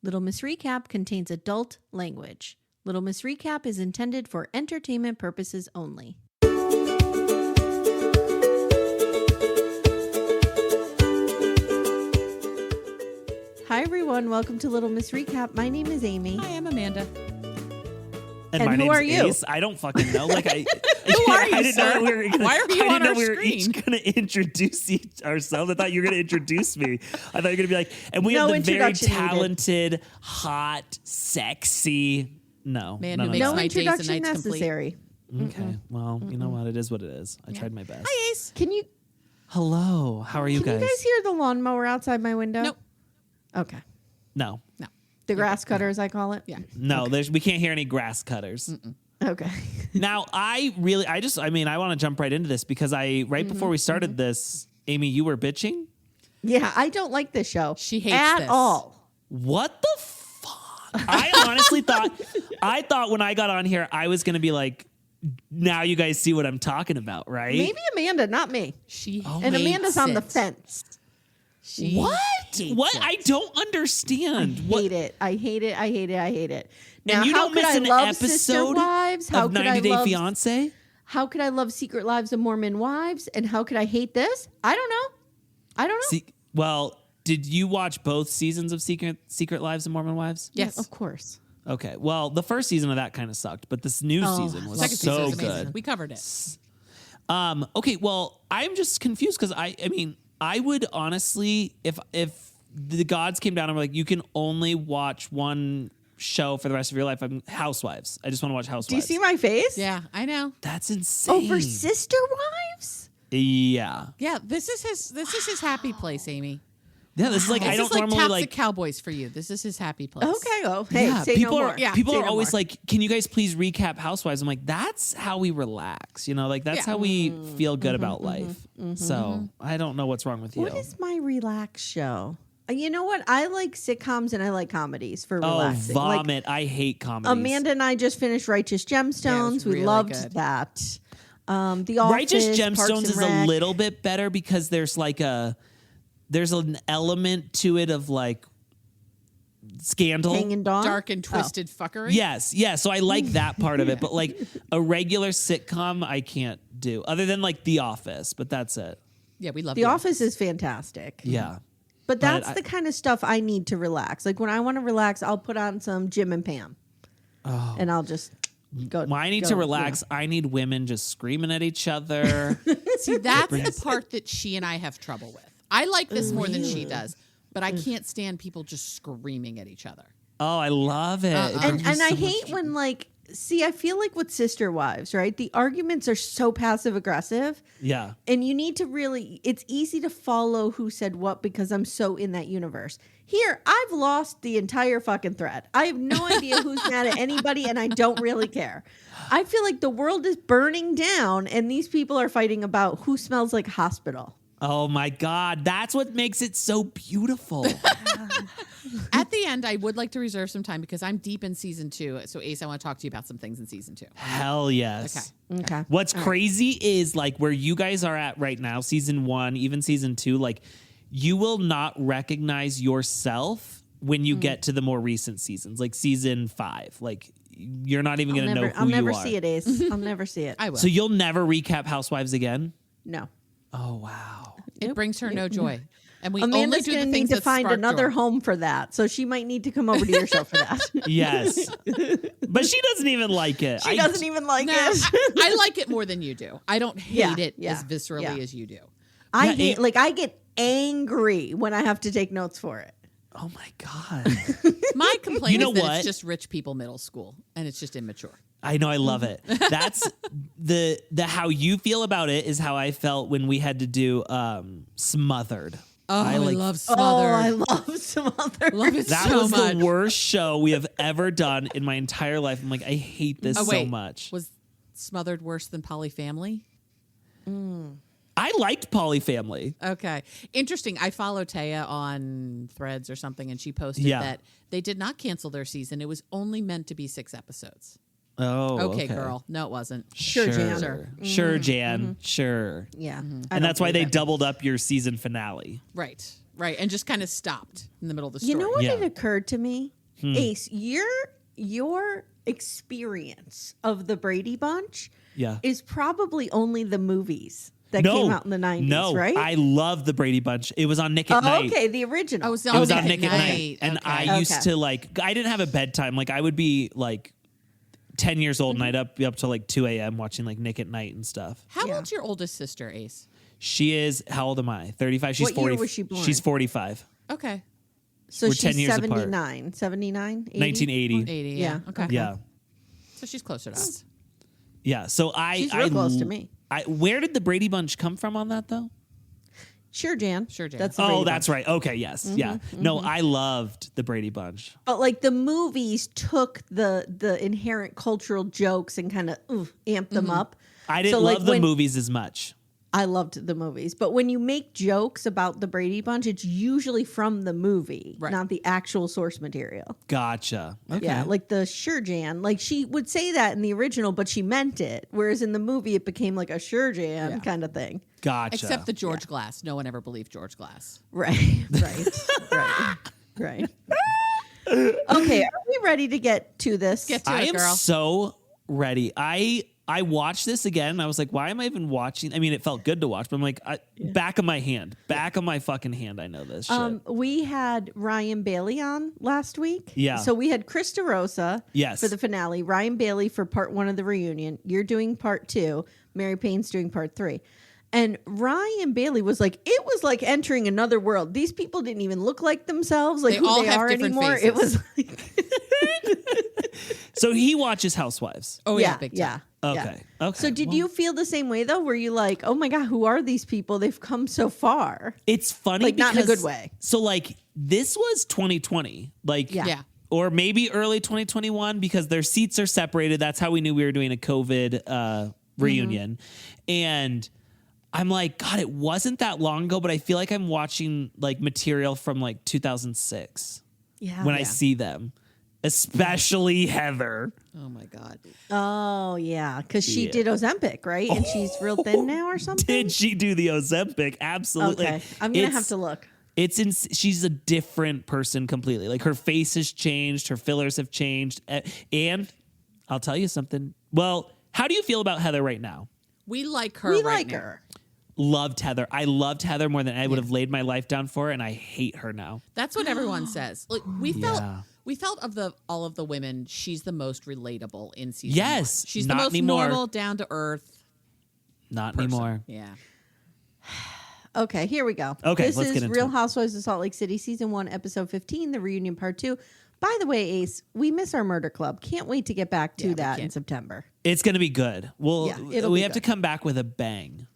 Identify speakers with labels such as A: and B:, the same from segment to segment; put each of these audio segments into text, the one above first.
A: Little Miss Recap contains adult language. Little Miss Recap is intended for entertainment purposes only. Hi, everyone. Welcome to Little Miss Recap. My name is Amy.
B: Hi, I'm Amanda.
A: And
C: my
A: who
C: name's
A: are you?
C: Ace. I don't fucking know. Like I,
B: Who are you,
C: I didn't know
B: sir?
C: we were gonna,
B: Why are you
C: I
B: on
C: didn't know
B: our
C: we were
B: screen?
C: each going to introduce ourselves. I thought you were going to introduce me. I thought you were going to be like, and we
A: No
C: have the very
A: introduction needed.
C: talented, hot, sexy. No,
B: Man
C: none
B: who
C: of
B: makes
A: No
C: that.
B: my days and
A: introduction
B: nights complete.
A: necessary.
C: Okay, well, you know what? It is what it is. I tried my best.
B: Hi, Ace.
A: Can you
C: Hello, how are you
A: can
C: guys?
A: you guys hear the lawnmower outside my window?
B: Nope.
A: Okay.
C: No,
B: No.
A: The grass cutter, as I call it?
B: Yeah.
C: no. We can't hear any grass cutters.
A: Okay.
C: Now, I want to jump right into this because before we started this, Amy, you were bitching.
A: Yeah, I don't like this show.
B: She hates
A: at
B: this.
A: all.
C: What the fuck? I honestly thought when I got on here, I was going to be like, now you guys see what I'm talking about, right?
A: Maybe Amanda, not me.
B: She
A: And Amanda's on the
B: hates it.
A: fence.
B: She
C: What?
B: hates
C: What?
B: it.
C: I don't understand.
A: Hate it. I hate it. I hate it. I hate it. Now,
C: And you
A: how
C: don't
A: could
C: miss
A: I
C: an
A: love Sister
C: episode
A: Wives? How
C: of
A: could
C: 90
A: I
C: Day
A: love
C: Fiance?
A: How could I love Secret Lives of Mormon Wives? And how could I hate this? I don't know.
C: See, well, did you watch both seasons of Secret Lives of Mormon Wives?
B: Yes.
A: Of course.
C: Okay. Well, the first season of that kind of sucked, but this new season was
B: Second
C: so
B: season is amazing.
C: good.
B: We covered it.
C: Okay, well, I'm just confused because I mean, I would honestly, if the gods came down and were like, you can only watch one show for the rest of your life, I'm Housewives. I just want to watch Housewives.
A: Do you see my face?
B: Yeah, I know.
C: That's insane.
A: Over Sister Wives?
C: Yeah.
B: Yeah, this is his happy place, Amy.
C: Yeah, this is like,
B: This
C: I don't
B: is like
C: normally
B: Taps
C: like.
B: the Cowboys for you. This is his happy place.
A: Okay. Oh, hey,
C: Yeah,
A: say
C: people
A: no
C: are
A: more.
B: Yeah,
C: people
A: Say
C: are
A: no
C: always
A: more.
C: like, can you guys please recap Housewives? I'm like, that's how we relax, you know, like that's
B: Yeah.
C: how we feel good about life. So I don't know what's wrong with you.
A: What is my relax show? You know what? I like sitcoms and I like comedies for
C: Oh,
A: relaxing. Like,
C: vomit! I hate comedies.
A: Amanda and I just finished Righteous Gemstones. We
B: really
A: loved
B: good.
A: that. The Office,
C: Righteous
A: Parks
C: Gemstones
A: and
C: is
A: Rec.
C: a little bit better because there's an element to it of like scandal.
A: Hanging Dog.
B: Dark and twisted fuckery.
C: Yes, yeah. So I like that part of it, but like a regular sitcom, I can't do. Other than like The Office, but that's it.
B: Yeah, we love
A: The Office is fantastic.
C: Yeah.
A: But that's
C: I-
A: the kind of stuff I need to relax. Like when I want to relax, I'll put on some Jim and Pam. And I'll just go.
C: When I need
A: go,
C: to relax, I need women just screaming at each other.
B: See, that's the part that she and I have trouble with. I like this more than she does, but I can't stand people just screaming at each other.
C: Oh, I love it. It
A: And
C: brings me
A: I
C: so much
A: hate
C: joy.
A: when I feel like with Sister Wives, right? The arguments are so passive aggressive.
C: Yeah.
A: And you need to really, it's easy to follow who said what because I'm so in that universe. Here, I've lost the entire fucking thread. I have no idea who's mad at anybody and I don't really care. I feel like the world is burning down and these people are fighting about who smells like hospital.
C: Oh my God. That's what makes it so beautiful.
B: At the end, I would like to reserve some time because I'm deep in season 2. So, Ace, I want to talk to you about some things in season 2.
C: Hell yes.
A: Okay.
C: What's crazy is like where you guys are at right now, season 1, even season 2, like you will not recognize yourself when you get to the more recent seasons, like season 5. Like you're not even going to know who
A: I'll never
C: you are.
A: see it, Ace. I'll never see it.
B: I will.
C: So you'll never recap Housewives again?
A: No.
C: Oh, wow.
B: It brings her no joy. And we
A: Amanda's
B: only do
A: going
B: the
A: to
B: things
A: need to
B: that
A: find
B: spark
A: another
B: joy.
A: home for that. So she might need to come over to your show for that.
C: Yes. But she doesn't even like it.
A: She doesn't even like
B: No,
A: it.
B: I like it more than you do. I don't hate it
A: yeah,
B: as viscerally
A: yeah.
B: as you do.
A: I get angry when I have to take notes for it.
C: Oh, my God.
B: My complaint
C: You know
B: is that
C: what?
B: it's just rich people middle school and it's just immature.
C: I know, I love it. That's the how you feel about it is how I felt when we had to do Smothered.
B: Oh, I
C: like-
B: love
A: Oh,
B: Smothered.
A: I love Smothered.
B: love it
C: That
B: so
C: was
B: much.
C: the worst show we have ever done in my entire life. I'm like, I hate this
B: Oh,
C: so
B: wait.
C: much.
B: Was Smothered worse than Polyfamily?
C: I liked Polyfamily.
B: Okay. Interesting. I follow Taya on Threads or something, and she posted
C: Yeah.
B: that they did not cancel their season. It was only meant to be 6 episodes.
C: Oh,
B: Okay, girl. No, it wasn't.
A: Sure, Jan.
C: Sure, Jan. Sure.
A: Yeah.
B: Mm-hmm.
A: I
C: And
A: don't
C: that's why
A: believe
C: they
A: it.
C: doubled up your season finale.
B: Right. Right, and just kind of stopped in the middle of the story.
A: You know what
C: Yeah.
A: it occurred to me? Ace, your experience of the Brady Bunch is probably only the movies that came out in the 90s, right?
C: I love the Brady Bunch. It was on Nick at Night.
A: Okay, the original.
B: Oh, it was
C: It was on Nick at Night. And
B: Okay.
C: I used to I didn't have a bedtime. Like I would be like 10 years old and I'd be up till like 2 a.m. watching like Nick at Night and stuff.
B: How old's your oldest sister, Ace?
C: She is, how old am I? 35. She's
A: What
C: 40.
A: year was she born?
C: She's 45.
B: Okay.
A: So
C: We're
A: she's
C: 10 years apart.
A: 79, 79, 80?
C: 1980.
B: 80,
A: Yeah.
B: Okay.
C: Yeah.
B: So she's closer to us.
C: Yeah. So
A: She's real close to me.
C: Where did the Brady Bunch come from on that though?
A: Sure, Jan.
B: Sure, Jan.
A: That's the Brady
C: That's
A: Bunch.
C: right. Okay. Yes. Yeah. No, I loved the Brady Bunch.
A: But like the movies took the inherent cultural jokes and kind of amped them up.
C: I didn't love the movies as much.
A: I loved the movies. But when you make jokes about the Brady Bunch, it's usually from the movie, not the actual source material.
C: Gotcha. Okay.
A: Yeah, like the Sure Jan. Like she would say that in the original, but she meant it. Whereas in the movie, it became like a Sure Jan kind of thing.
C: Gotcha.
B: Except the George Glass. No one ever believed George Glass.
A: Right, right. Okay, are we ready to get to this?
B: Get to
C: I
B: it,
C: am
B: girl.
C: so ready. I watched this again and I was like, why am I even watching? I mean, it felt good to watch, but I'm like, back of my fucking hand. I know this shit.
A: We had Ryan Bailey on last week.
C: Yeah.
A: So we had Chris DeRosa
C: Yes.
A: for the finale, Ryan Bailey for part 1 of the reunion. You're doing part 2. Mary Payne's doing part 3. And Ryan Bailey was like, it was like entering another world. These people didn't even look like themselves, like
B: They
A: who
B: all
A: they
B: have
A: are
B: different
A: anymore.
B: faces.
A: It was like,
C: So he watches Housewives.
B: Oh, yeah, big time.
A: yeah.
C: Okay. Okay.
A: So did you feel the same way though? Were you like, oh my God, who are these people? They've come so far.
C: It's funny
A: Like,
C: because,
A: not in a good way.
C: So like this was 2020. Like
A: Yeah.
C: or maybe early 2021 because their seats are separated. That's how we knew we were doing a COVID reunion. And I'm like, God, it wasn't that long ago, but I feel like I'm watching like material from like 2006
A: Yeah.
C: when I see them, especially Heather.
B: Oh, my God.
A: Oh yeah, because she
C: Yeah.
A: did Ozempic, right? And she's real thin now or something.
C: Did she do the Ozempic? Absolutely.
A: Okay, I'm gonna
C: It's-
A: have to look.
C: She's a different person completely. Like her face has changed, her fillers have changed, and I'll tell you something. Well, how do you feel about Heather right now?
B: We like her
A: We
B: right
A: like
B: now.
A: her.
C: Loved Heather. I loved Heather more than I would have laid my life down for, and I hate her now.
B: That's what everyone says. Like we felt
C: Yeah.
B: we felt of all of the women, she's the most relatable in season
C: Yes,
B: 1. She's
C: not
B: the most
C: anymore.
B: normal, down to earth
C: Not
B: person.
C: anymore.
B: Yeah.
A: Okay, here we go.
C: Okay,
A: this
C: let's
A: is
C: get into
A: Real
C: it.
A: Housewives of Salt Lake City, season 1, episode 15, the reunion part 2. By the way, Ace, we miss our murder club. Can't wait to get back to
B: Yeah, we
A: that in
B: can't.
A: September.
C: It's going to be good. Well,
A: Yeah, it'll
C: we
A: be
C: have to
A: good.
C: come back with a bang.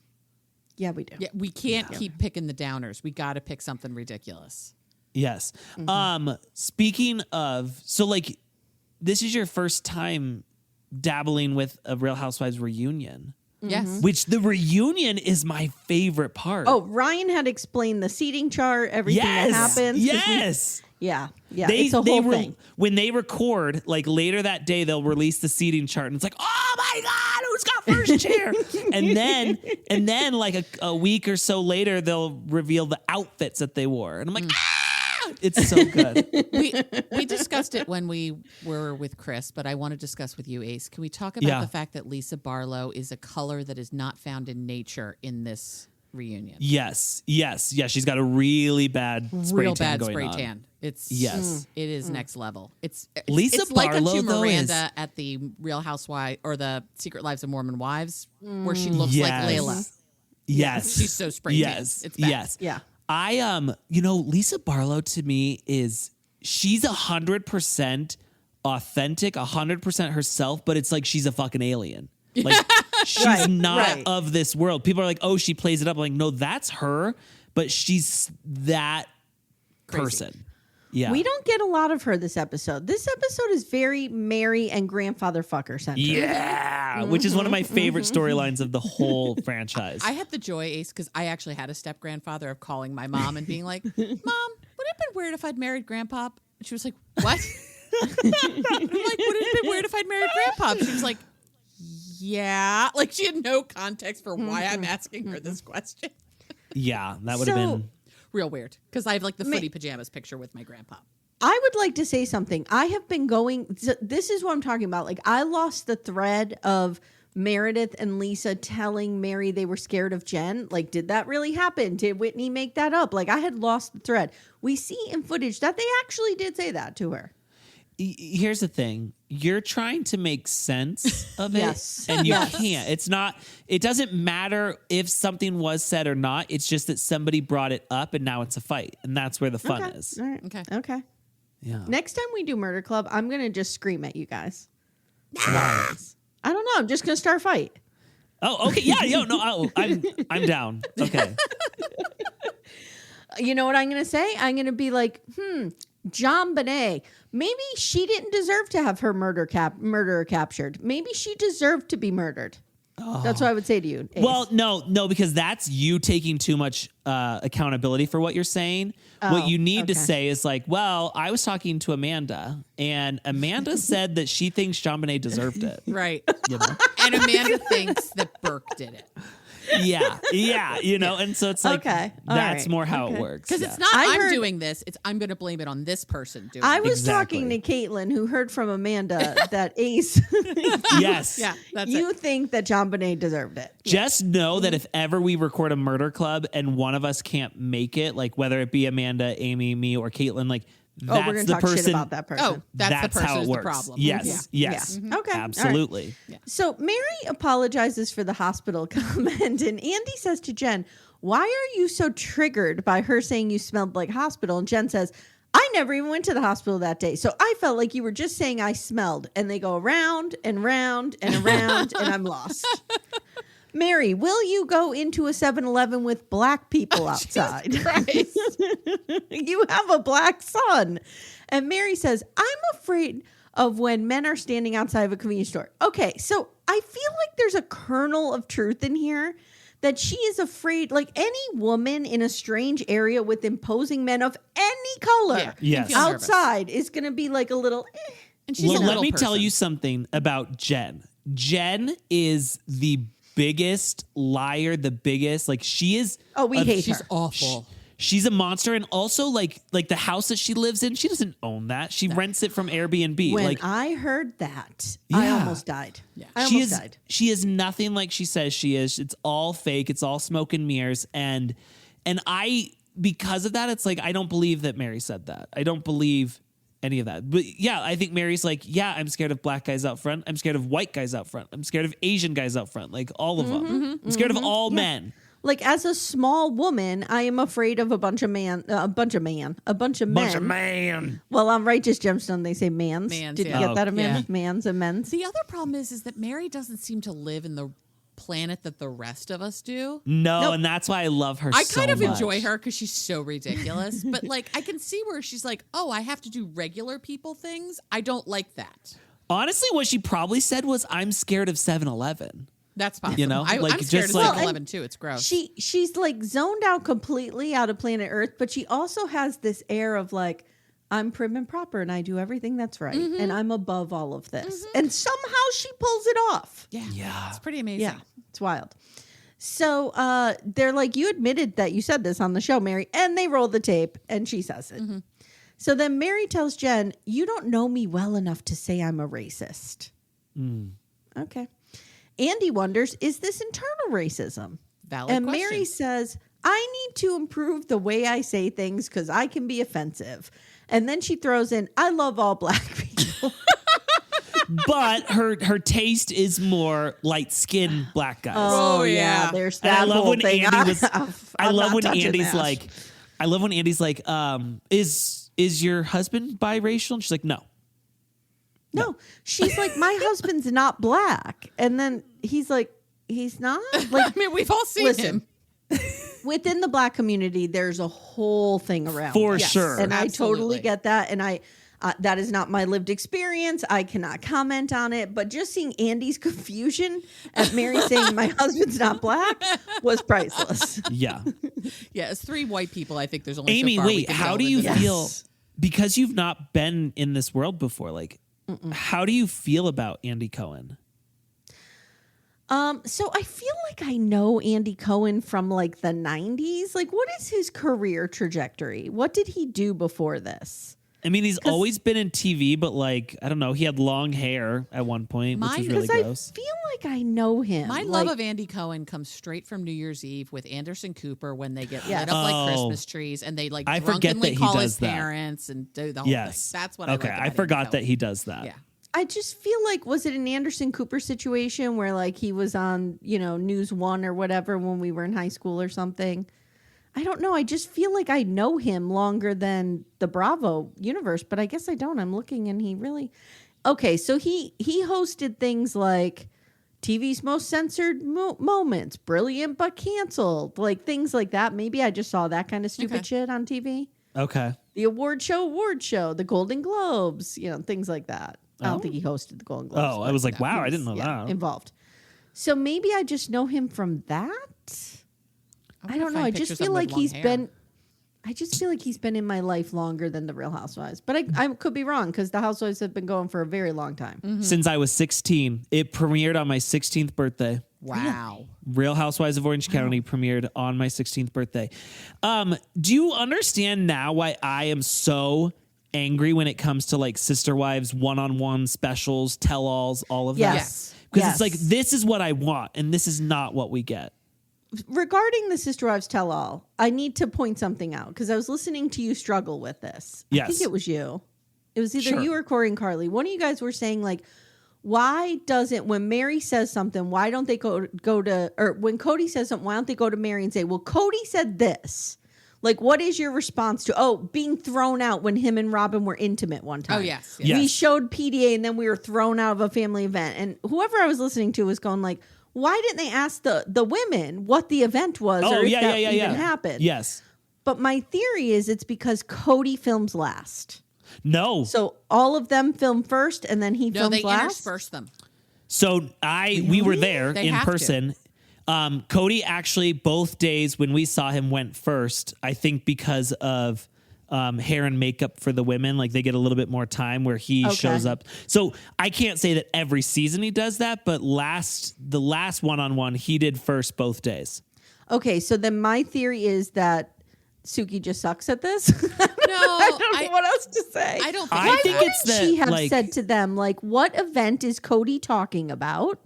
A: Yeah, we do.
B: Yeah, we can't keep picking the downers. We got to pick something ridiculous.
C: Yes.
A: Mm-hmm.
C: Speaking of, so like, this is your first time dabbling with a Real Housewives reunion,
B: Yes.
C: which the reunion is my favorite part.
A: Oh, Ryan had explained the seating chart, everything that happens. 'cause
C: Yes.
A: yeah. It's a whole thing.
C: When they record, like later that day, they'll release the seating chart, and it's like, oh my God, who's got first chair? and then like a week or so later, they'll reveal the outfits that they wore, and I'm like, it's so good.
B: we discussed it when we were with Chris, but I want to discuss with you, Ace. Can we talk about
C: Yeah.
B: the fact that Lisa Barlow is a color that is not found in nature in this reunion?
C: Yes. She's got a really bad spray
B: Real
C: tan
B: bad
C: going
B: spray
C: on.
B: tan. It's
C: Yes.
B: it is next level. It's
C: Lisa
B: it's like
C: Barlow,
B: a
C: though,
B: Miranda at the Real Housewives or the Secret Lives of Mormon Wives, where she looks
C: Yes.
B: like Layla.
C: Yes.
B: She's so spray tan.
C: Yes.
B: It's bad.
C: Yes.
A: Yeah.
C: Lisa Barlow to me she's 100% authentic, 100% herself, but it's like she's a fucking alien. Like she's
A: Right,
C: not
A: right.
C: of this world. People are like, oh, she plays it up. I'm like, no, that's her, but she's that
B: Crazy.
C: person. Yeah.
A: We don't get a lot of her this episode. This episode is very Mary and grandfather fucker centric.
C: Yeah, which is one of my favorite storylines of the whole franchise.
B: I had the joy, Ace, because I actually had a step grandfather of calling my mom and being like, Mom, would it have been weird if I'd married Grandpa? And she was like, what? I'm like, would it have been weird if I'd married Grandpa? She was like, yeah. Like she had no context for why I'm asking her this question.
C: Yeah, that would have been.
B: real weird because I have like the footy pajamas picture with my grandpa.
A: I would like to say something. I have been going, this is what I'm talking about. Like, I lost the thread of Meredith and Lisa telling Mary they were scared of Jen. Like, did that really happen? Did Whitney make that up? Like, I had lost the thread. We see in footage that they actually did say that to her.
C: Here's the thing. You're trying to make sense of it.
A: Yes.
C: And you can't. It doesn't matter if something was said or not. It's just that somebody brought it up and now it's a fight. And that's where the fun is.
A: All right. Okay.
C: Yeah.
A: Next time we do Murder Club, I'm going to just scream at you guys. I don't know. I'm just going to start a fight.
C: Oh, okay. Yeah. No, I'm down. Okay.
A: You know what I'm going to say? I'm going to be like, John Bonet. Maybe she didn't deserve to have her murderer captured. Maybe she deserved to be murdered. That's what I would say to you, Ace.
C: Well, no, because that's you taking too much accountability for what you're saying. What you need to say is like, well, I was talking to Amanda, and Amanda said that she thinks JonBenet deserved it.
B: Right. You know? And Amanda thinks that Burke did it.
C: Yeah. And so it's like, that's more how it works.
B: Because it's not I'm doing this, it's I'm going to blame it on this person doing it.
A: I was talking to Caitlin, who heard from Amanda that Ace.
C: Yes.
B: Yeah, that's
A: you
B: it.
A: think that JonBenet deserved it.
C: Just know that if ever we record a murder club and one of us can't make it, like whether it be Amanda, Amy, me, or Caitlin, like that's
A: we're gonna
C: the
A: talk
C: person.
A: shit about that person.
B: Oh, that's the person
C: how it
B: who's
C: works.
B: the problem.
C: Yes.
A: Yeah.
C: Yes.
A: Yeah. Okay.
C: Absolutely.
A: Right. Yeah. So Mary apologizes for the hospital comment, and Andy says to Jen, "Why are you so triggered by her saying you smelled like hospital?" And Jen says, "I never even went to the hospital that day, so I felt like you were just saying I smelled." And they go around and round and around, and I'm lost. Mary, will you go into a 7-Eleven with black people outside? You have a black son. And Mary says, "I'm afraid of when men are standing outside of a convenience store." Okay, so I feel like there's a kernel of truth in here that she is afraid, like any woman in a strange area with imposing men of any color outside is going to be like a little
B: And she's a little
C: let me
B: person.
C: tell you something about Jen. Jen is the biggest liar, the biggest, like she is.
A: Oh, we hate her.
B: She's awful.
C: She's a monster, and also like the house that she lives in, she doesn't own that. She rents it from Airbnb.
A: When
C: like
A: I heard that, I
C: Yeah.
A: almost died.
B: Yeah.
A: I
C: she
A: almost
C: is
A: died.
C: she is nothing like she says she is. It's all fake. It's all smoke and mirrors. And I, because of that, it's like I don't believe that Mary said that. I don't believe any of that. But yeah, I think Mary's like, yeah, I'm scared of black guys out front. I'm scared of white guys out front. I'm scared of Asian guys out front. Like all of them. I'm scared of all men.
A: Like as a small woman, I am afraid of a bunch of men.
C: Bunch of man.
A: Well, on Righteous Gemstone, they say mans.
B: Mans,
A: Did
B: yeah.
A: you get that, Amanda?
B: Yeah.
A: Mans and men's.
B: The other problem is that Mary doesn't seem to live in the planet that the rest of us do.
C: No, and that's why I love her
B: I
C: so
B: kind of
C: much.
B: enjoy her because she's so ridiculous. But like, I can see where she's like, oh, I have to do regular people things. I don't like that.
C: Honestly, what she probably said was, I'm scared of 7-Eleven.
B: That's possible.
C: You know,
B: I'm
C: like,
B: scared
C: just
B: of
C: like-
B: 7-Eleven too. It's gross.
A: She's like zoned out completely out of planet Earth, but she also has this air of like, I'm prim and proper and I do everything that's right. And I'm above all of this. And somehow she pulls it off.
C: Yeah.
B: It's pretty amazing.
A: Yeah, it's wild. So they're like, you admitted that you said this on the show, Mary. And they roll the tape and she says it. So then Mary tells Jen, you don't know me well enough to say I'm a racist. Okay. Andy wonders, is this internal racism?
B: Valid
A: And
B: question.
A: Mary says, I need to improve the way I say things because I can be offensive. And then she throws in, I love all black people.
C: But her taste is more light-skinned black guys.
B: Oh, yeah.
A: There's
C: And
A: that
C: I love
A: whole
C: when
A: thing.
C: Andy was. I
A: I'm
C: love
A: not
C: when
A: touching
C: Andy's
A: that.
C: like. I love when Andy's like, is your husband biracial? And she's like, no.
A: No, she's like, my husband's not black. And then he's like, he's not? Like,
B: I mean, we've all seen
A: listen,
B: him.
A: within the black community, there's a whole thing around.
C: For
A: Yes.
C: sure.
A: And I
B: Absolutely.
A: totally get that. And that is not my lived experience. I cannot comment on it. But just seeing Andy's confusion at Mary saying my husband's not black was priceless.
C: Yeah.
B: Yeah, as 3 white people, I think there's only
C: Amy,
B: so far we
C: wait.
B: can
C: How
B: delve
C: do you
B: into this.
C: feel? Because you've not been in this world before. Like, how do you feel about Andy Cohen?
A: So I feel like I know Andy Cohen from like the 90s. Like, what is his career trajectory? What did he do before this?
C: I mean, he's always been in TV, but like, I don't know, he had long hair at one point, which was really gross.
A: I feel like I know him.
B: My love of Andy Cohen comes straight from New Year's Eve with Anderson Cooper when they get lit up like Christmas trees and they like drunkenly call his parents and do the whole thing. That's what I like.
C: I forgot that he does that.
B: Yeah.
A: I just feel like, was it an Anderson Cooper situation where like he was on, News One or whatever when we were in high school or something? I don't know. I just feel like I know him longer than the Bravo universe, but I guess I don't. I'm looking and he really... Okay, so he hosted things like TV's Most Censored Moments, Brilliant But Canceled, like things like that. Maybe I just saw that kind of stupid shit on TV.
C: Okay.
A: The award show, the Golden Globes, things like that. I don't think he hosted the Golden Globes.
C: Oh, I was like, wow, I didn't know that.
A: Involved. So maybe I just know him from that. I don't know. I just feel like he's been in my life longer than the Real Housewives. But I could be wrong because the Housewives have been going for a very long time.
B: Mm-hmm.
C: Since I was 16. It premiered on my 16th birthday.
B: Wow.
C: Real Housewives of Orange County premiered on my 16th birthday. Do you understand now why I am so angry when it comes to like Sister Wives, one-on-one specials, tell-alls, all of that?
A: Yes.
C: Because it's like, this is what I want, and this is not what we get.
A: Regarding the Sister Wives tell-all, I need to point something out because I was listening to you struggle with this.
C: Yes.
A: I think it was you. It was either you or Corey and Carly. One of you guys were saying like, why doesn't, when Mary says something, why don't they go to, or when Cody says something, why don't they go to Mary and say, well, Cody said this. Like, what is your response to, being thrown out when him and Robin were intimate one time?
B: Oh, yes.
A: We showed PDA and then we were thrown out of a family event. And whoever I was listening to was going like, why didn't they ask the women what the event was or if that even happened?
C: Yes.
A: But my theory is it's because Cody films last.
C: No.
A: So all of them film first and then he films last?
B: No, they intersperse them.
C: So we were there in person. Cody actually both days when we saw him went first, I think because of hair and makeup for the women, like they get a little bit more time where he shows up. So I can't say that every season he does that, but the last one-on-one he did first both days.
A: Okay, so then my theory is that Suki just sucks at this. I don't know what else to say.
B: I don't think
A: Why
C: think
A: wouldn't
C: it's that,
A: she have
C: like,
A: said to them, like, what event is Cody talking about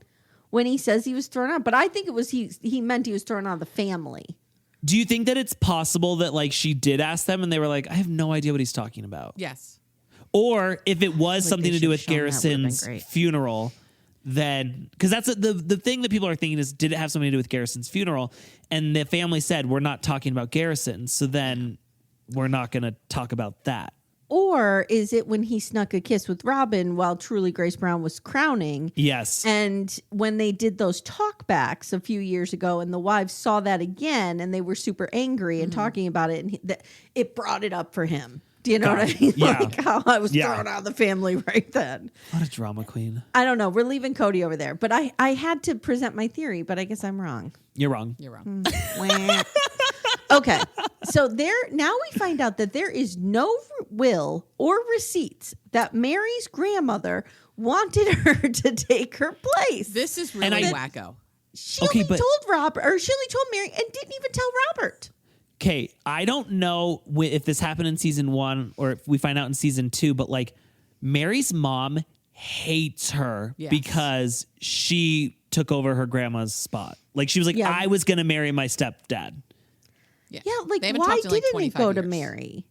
A: when he says he was thrown out? But I think it was he meant he was thrown out of the family.
C: Do you think that it's possible that like she did ask them and they were like, I have no idea what he's talking about?
B: Yes.
C: Or if it was something to do with
A: shown that, would've been
C: Garrison's
A: great.
C: funeral, then because that's the thing that people are thinking is, did it have something to do with Garrison's funeral? And the family said, we're not talking about Garrison. So then we're not going to talk about that.
A: Or is it when he snuck a kiss with Robin while truly Grace Brown was crowning?
C: Yes.
A: And when they did those talkbacks a few years ago and the wives saw that again and they were super angry and talking about it, and it brought it up for him. Do you know what I mean?
C: Yeah.
A: Like how I was thrown out of the family right then.
C: What a drama queen.
A: I don't know. We're leaving Cody over there. But I had to present my theory, but I guess I'm wrong.
C: You're wrong.
B: You're wrong.
A: Wah. Okay. So now we find out that there is no will or receipts that Mary's grandmother wanted her to take her place.
B: This is really wacko.
A: She only told Robert, or she only told Mary and didn't even tell Robert.
C: Okay, I don't know if this happened in season 1 or if we find out in season 2, but like Mary's mom hates her because she took over her grandma's spot. Like she was like, I was going to marry my stepdad.
A: Yeah, like why didn't it go to Mary?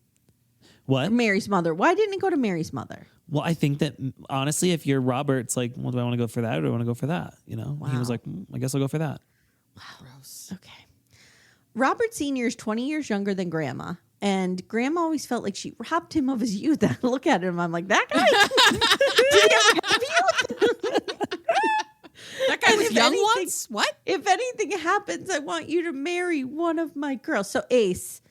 C: What?
A: Mary's mother. Why didn't it go to Mary's mother?
C: Well, I think that honestly, if you're Robert, it's like, well, do I want to go for that or do I want to go for that? You know, He was like, I guess I'll go for that.
A: Wow. Gross. Okay. Robert Sr. is 20 years younger than Grandma. And Grandma always felt like she robbed him of his youth. I look at him, I'm like, that guy? Did he ever have youth?
B: That guy was young once? What?
A: If anything happens, I want you to marry one of my girls. So Ace,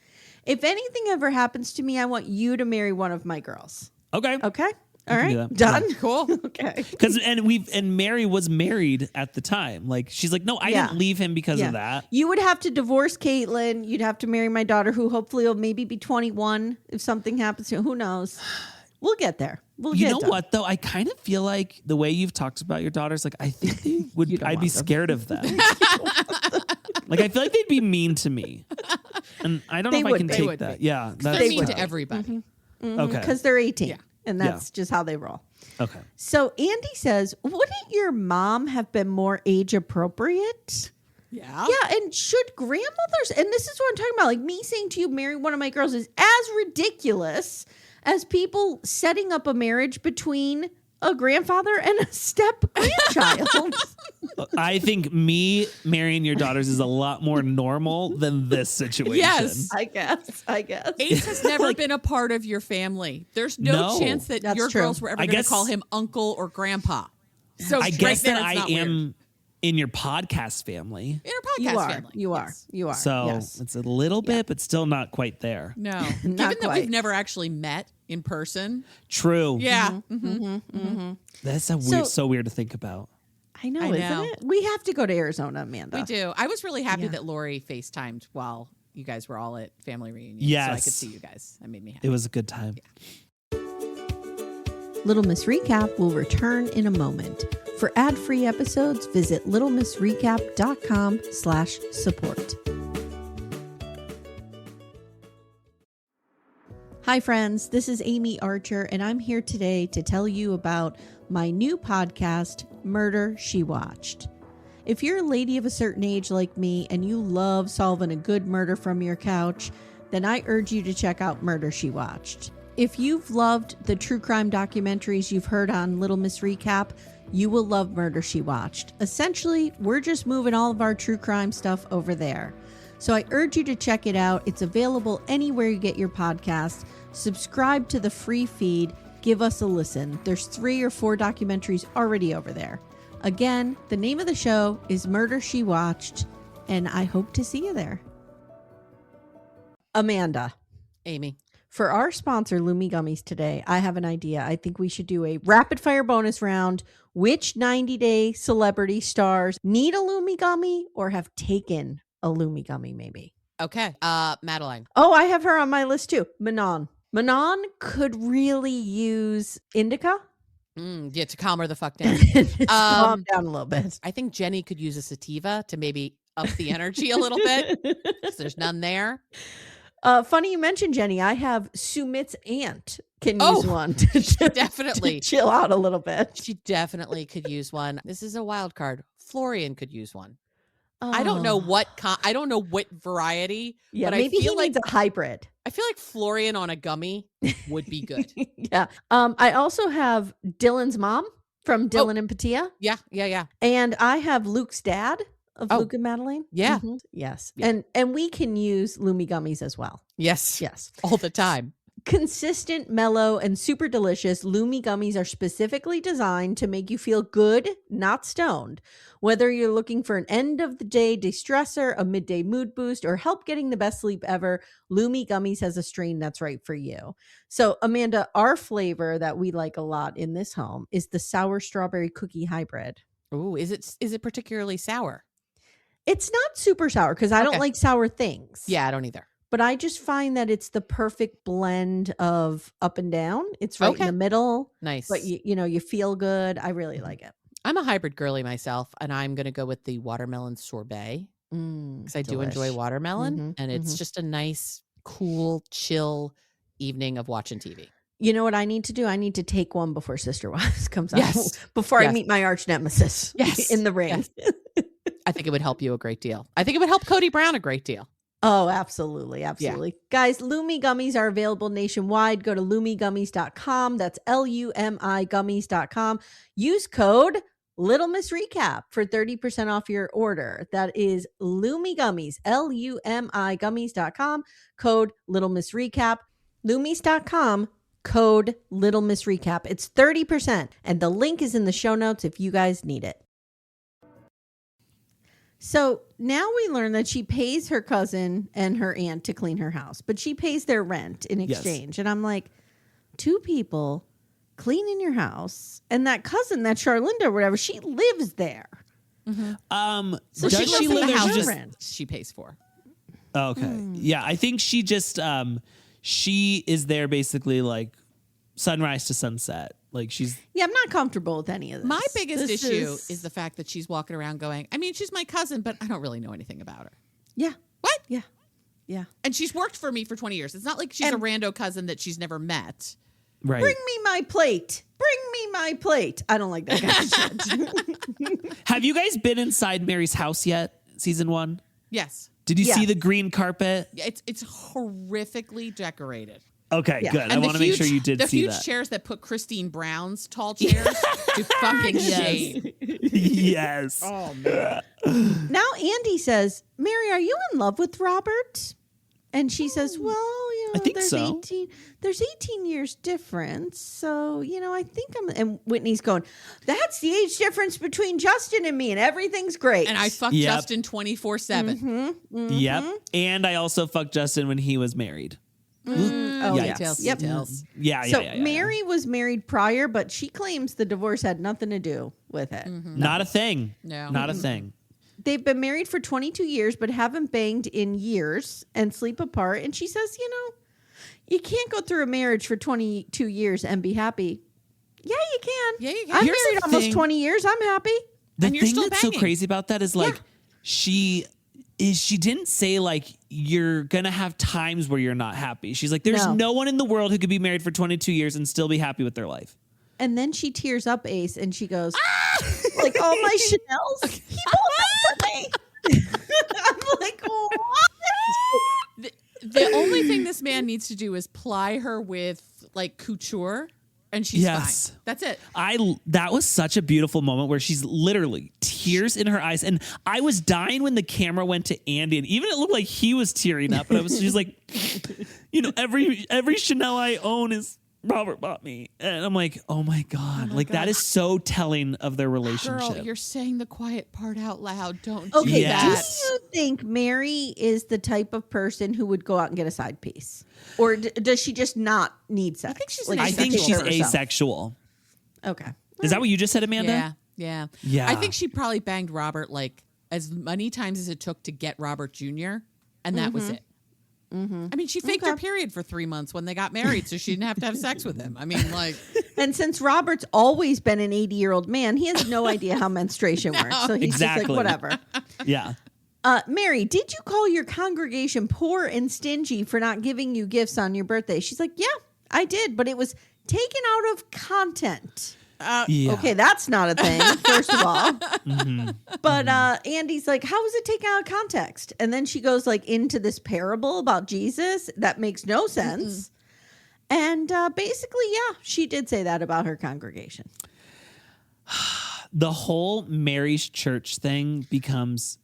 A: if anything ever happens to me, I want you to marry one of my girls.
C: Okay.
A: Okay. All right.
C: do
A: Done.
B: Cool.
A: Okay.
C: Because and Mary was married at the time. Like she's like, no, I didn't leave him because of that.
A: You would have to divorce Caitlyn. You'd have to marry my daughter, who hopefully will maybe be 21 if something happens to her. Who knows? We'll get there. We'll
C: You
A: get
C: know
A: done.
C: what though? I kind of feel like the way you've talked about your daughters, like I think they would.
A: You don't
C: I'd be
A: want them.
C: scared of them. Like I feel like they'd be mean to me, and I don't know
A: They
C: if I
A: would.
C: can
A: They
C: take
B: would
C: that.
B: be.
C: Yeah,
B: They're
C: that's
B: mean
C: tough.
B: to everybody.
C: Okay.
A: Because they're 18.
B: Yeah.
A: And that's just how they roll.
C: Okay.
A: So Andy says, wouldn't your mom have been more age appropriate?
B: Yeah.
A: Yeah, and should grandmothers, and this is what I'm talking about, like me saying to you, marrying one of my girls is as ridiculous as people setting up a marriage between a grandfather and a step grandchild.
C: I think me marrying your daughters is a lot more normal than this situation.
B: Yes.
A: I guess.
B: Ace has never been a part of your family. There's no
C: No.
B: chance that
A: That's
B: your
A: true.
B: girls were ever
C: I
B: going to
C: guess-
B: call him uncle or grandpa. So
C: I
B: right
C: guess
B: there,
C: that
B: it's
C: I
B: not
C: am
B: weird.
C: in your podcast family.
B: In our
A: You
B: podcast
A: are.
B: family.
A: You are.
B: Yes.
A: You are.
C: So
A: yes.
C: it's a little bit, but still not quite there.
B: No.
A: Not
B: Given that
A: quite.
B: we've never actually met in person.
C: True.
B: Yeah.
C: That's a weird, so weird to think about.
A: I know,
B: I
A: isn't
B: know.
A: it? We have to go to Arizona, Amanda.
B: We do. I was really happy
A: Yeah.
B: that Lori FaceTimed while you guys were all at family reunion. So I
C: Yes.
B: could see you guys. That made me happy.
C: It was a good time.
A: Little Miss Recap will return in a moment. For ad-free episodes, visit littlemissrecap.com/support. Hi friends, this is Amy Archer, and I'm here today to tell you about my new podcast, Murder, She Watched. If you're a lady of a certain age like me and you love solving a good murder from your couch, then I urge you to check out Murder, She Watched. If you've loved the true crime documentaries you've heard on Little Miss Recap, you will love Murder, She Watched. Essentially, we're just moving all of our true crime stuff over there. So I urge you to check it out. It's available anywhere you get your podcasts. Subscribe to the free feed. Give us a listen. There's 3 or 4 documentaries already over there. Again, the name of the show is Murder, She Watched, and I hope to see you there. Amanda.
B: Amy.
A: For our sponsor, Lumi Gummies, today, I have an idea. I think we should do a rapid fire bonus round. Which 90-day celebrity stars need a Lumi Gummy or have taken a Lumi Gummy, maybe?
B: Okay. Madeline.
A: Oh, I have her on my list too. Manon. Manon could really use indica.
B: Yeah, to calm her the fuck down.
A: Just calm down a little bit.
B: I think Jenny could use a sativa to maybe up the energy a little bit. 'Cause there's none there.
A: Funny you mentioned Jenny. I have Sumit's aunt can use one to
B: Definitely.
A: chill out a little bit.
B: She definitely could use one. This is a wild card. Florian could use one. I don't know what I don't know what variety.
A: Yeah,
B: but
A: maybe
B: I feel
A: he
B: like
A: needs a hybrid.
B: I feel like Florian on a gummy would be good.
A: Yeah. I also have Dylan's mom from Dylan and Patia.
B: Yeah.
A: And I have Luke's dad of
B: Oh.
A: Luke and Madeline.
B: Yeah.
A: Mhm. Yes.
B: Yeah.
A: And we can use Lumi gummies as well.
B: Yes.
A: Yes.
B: All the time.
A: Consistent, mellow, and super delicious, Lumi gummies are specifically designed to make you feel good, not stoned. Whether you're looking for an end-of-the-day de-stressor, a midday mood boost, or help getting the best sleep ever, Lumi gummies has a strain that's right for you. So, Amanda, our flavor that we like a lot in this home is the sour strawberry cookie hybrid.
B: Ooh, is it particularly sour?
A: It's not super sour because I don't
B: Okay.
A: like sour things.
B: Yeah, I don't either.
A: But I just find that it's the perfect blend of up and down. It's right in the middle.
B: Nice.
A: But you feel good. I really like it.
B: I'm a hybrid girly myself, and I'm going to go with the watermelon sorbet because I do enjoy watermelon, and it's just a nice, cool, chill evening of watching TV.
A: You know what I need to do? I need to take one before Sister Wives comes out.
B: Yes.
A: Before I
B: Yes.
A: meet my arch nemesis.
B: Yes.
A: In the ring.
B: Yes. I think it would help you a great deal. I think it would help Cody Brown a great deal.
A: Oh, absolutely. Absolutely. Guys, Lumi gummies are available nationwide. Go to lumigummies.com. That's LUMI gummies.com. Use code Little Miss Recap for 30% off your order. That is Lumi Gummies, LUMI gummies.com. Code Little Miss Recap. Lumis.com. Code Little Miss Recap. It's 30%. And the link is in the show notes if you guys need it. So now we learn that she pays her cousin and her aunt to clean her house, but she pays their rent in exchange. And I'm like, 2 people cleaning your house, and that cousin, that Charlinda or whatever, she lives there.
B: So
C: does she live
B: the
C: there?
B: house
C: Just,
A: rent.
B: she pays for.
C: okay. Yeah, I think she just she is there basically like sunrise to sunset. Like she's
A: Yeah, I'm not comfortable with any of this.
B: My biggest
A: This
B: issue is the fact that she's walking around going, I mean, she's my cousin, but I don't really know anything about her.
A: Yeah.
B: What?
A: Yeah. Yeah.
B: And she's worked for me for 20 years. It's not like she's a rando cousin that she's never met.
C: right.
A: Bring me my plate. Bring me my plate. I don't like that kind of shit.
C: Have you guys been inside Mary's house yet? Season 1?
B: Yes.
C: Did you
A: Yes.
C: see the green carpet?
B: It's horrifically decorated.
C: Okay,
A: Yeah.
C: good. I
B: And
C: want to make sure you did
B: the
C: see
B: huge
C: that.
B: chairs that put Christine Brown's tall chairs to fucking shame.
C: Yes.
B: Oh man.
A: Now Andy says, Mary, are you in love with Robert? And she says, well,
C: I think
A: there's
C: so.
A: 18 years difference. So, I think and Whitney's going, that's the age difference between Justin and me, and everything's great.
B: And I fucked
C: Yep.
B: Justin 24/7.
C: Yep. And I also fucked Justin when he was married.
A: Oh,
C: Yikes.
A: yeah.
B: Details,
A: Yep.
B: details.
C: Yeah.
A: So
C: yeah.
A: Mary was married prior, but she claims the divorce had nothing to do with it.
C: Not a thing.
B: No.
C: Not a thing.
A: They've been married for 22 years, but haven't banged in years and sleep apart. And she says, you can't go through a marriage for 22 years and be happy. Yeah, you can.
B: Yeah, you can.
A: I'm
C: Here's
A: married
C: the
A: almost
C: thing.
A: 20 years. I'm happy.
C: The
B: And you're
C: thing
B: still
C: that's so
B: banging.
C: crazy about that is like she didn't say like you're gonna have times where you're not happy. She's like, there's
A: No.
C: no one in the world who could be married for 22 years and still be happy with their life.
A: And then she tears up, Ace, and she goes, like, all my Chanels, he bought them for me. I'm like, what?
B: The only thing this man needs to do is ply her with like couture, and she's
C: Yes.
B: fine. That's it.
C: That was such a beautiful moment where she's literally tears in her eyes, and I was dying when the camera went to Andy, and even it looked like he was tearing up. And she's like, every Chanel I own is Robert bought me, and I'm like, oh my god, that is so telling of their relationship.
B: Girl, you're saying the quiet part out loud. Don't
A: Okay,
B: do
C: Yes.
B: that.
A: do you think Mary is the type of person who would go out and get a side piece? Or does she just not need sex?
B: I think she's
C: I think
B: asexual
C: she's
B: herself.
C: asexual.
A: Okay.
C: Is that what you just said, Amanda?
B: Yeah, yeah,
C: Yeah.
B: I think she probably banged Robert like as many times as it took to get Robert Jr., and that was it. I mean, she faked her period for 3 months when they got married, so she didn't have to have sex with him. I mean, like,
A: And since Robert's always been an 80-year-old man, he has no idea how menstruation works. So he's
C: Exactly.
A: just like, whatever.
C: Yeah.
A: Mary, did you call your congregation poor and stingy for not giving you gifts on your birthday? She's like, yeah, I did, but it was taken out of content.
C: Yeah.
A: Okay, that's not a thing, first of all. But Andy's like, how was it taken out of context? And then she goes like into this parable about Jesus that makes no sense. And basically, yeah, she did say that about her congregation.
C: The whole Mary's church thing becomes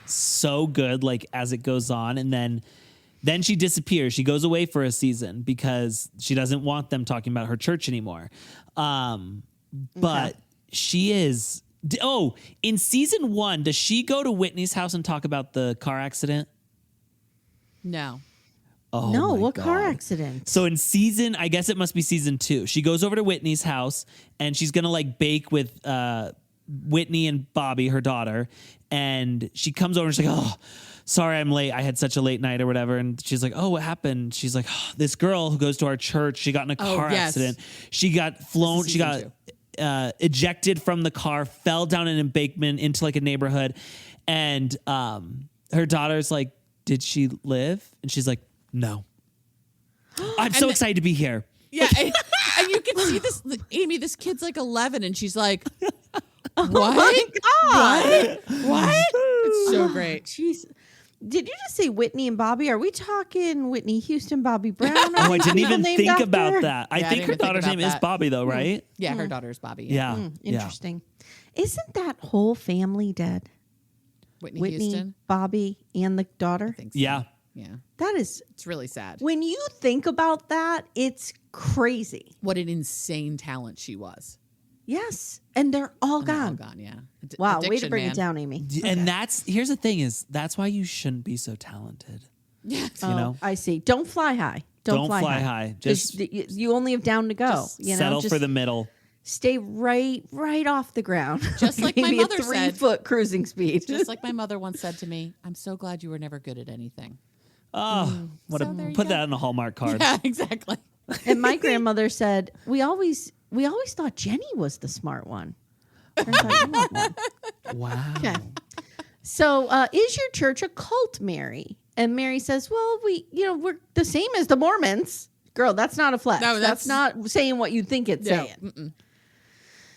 C: so good, like as it goes on, and then she disappears. She goes away for a season because she doesn't want them talking about her church anymore. But she is. Oh, in season 1, does she go to Whitney's house and talk about the car accident?
B: no.
C: Oh,
A: No,
C: my
A: what car
C: God.
A: accident?
C: So I guess it must be season 2. She goes over to Whitney's house and she's gonna like bake with Whitney and Bobby, her daughter, and she comes over and she's like, "Oh, sorry, I'm late. I had such a late night or whatever." And she's like, "Oh, what happened?" She's like, "Oh, this girl who goes to our church, she got in a car
B: yes.
C: accident. She got flown. She got
B: season
C: ejected from the car, fell down an embankment into like a neighborhood, and her daughter's like, "Did she live?" And she's like, "No." I'm so excited to be here.
B: Yeah, and you can see this, Amy. This kid's like 11, and she's like, "What?
A: my God.
B: What? It's so great."
A: Jeez. Did you just say Whitney and Bobby? Are we talking Whitney Houston, Bobby Brown?
C: Oh, I didn't even
A: Named
C: think
A: after
C: about
A: her?
C: that. I
B: Yeah, I
C: think
B: didn't
C: her
B: even think
C: daughter's
B: about
C: name is
B: that.
C: Bobby, though, right?
B: Yeah, her daughter's Bobby.
C: Yeah.
A: Interesting. Isn't that whole family dead?
B: Whitney
A: Whitney,
B: Houston.
A: Bobby, and the daughter?
B: I think so.
C: Yeah.
B: Yeah.
A: That is,
B: It's really sad.
A: when you think about that, it's crazy.
B: What an insane talent she was.
A: Yes. And they're all
B: And they're all
A: gone.
B: gone, yeah.
A: Wow. Way to
B: Addiction,
A: bring
B: man.
A: it down, Amy.
C: And here's the thing is, that's why you shouldn't be so talented.
B: Yeah.
C: You know?
A: I see. Don't fly high. Don't fly high.
C: Just
A: you only have down to go.
B: Just
C: settle for the middle.
A: Stay right off the ground.
B: Just like my
A: Maybe
B: mother
A: a
B: said.
A: 3-foot cruising speed.
B: Just like my mother once said to me, "I'm so glad you were never good at anything."
C: Oh,
B: So there you
C: put
B: go.
C: that on a Hallmark card.
B: Yeah, exactly.
A: And my grandmother said, we always thought Jenny was the smart one. Turns out you're not one.
C: Wow.
A: Okay. So, is your church a cult, Mary? And Mary says, well, we're the same as the Mormons. Girl, that's not a flex.
B: No,
A: that's not saying what you think it's saying.
B: Mm-mm.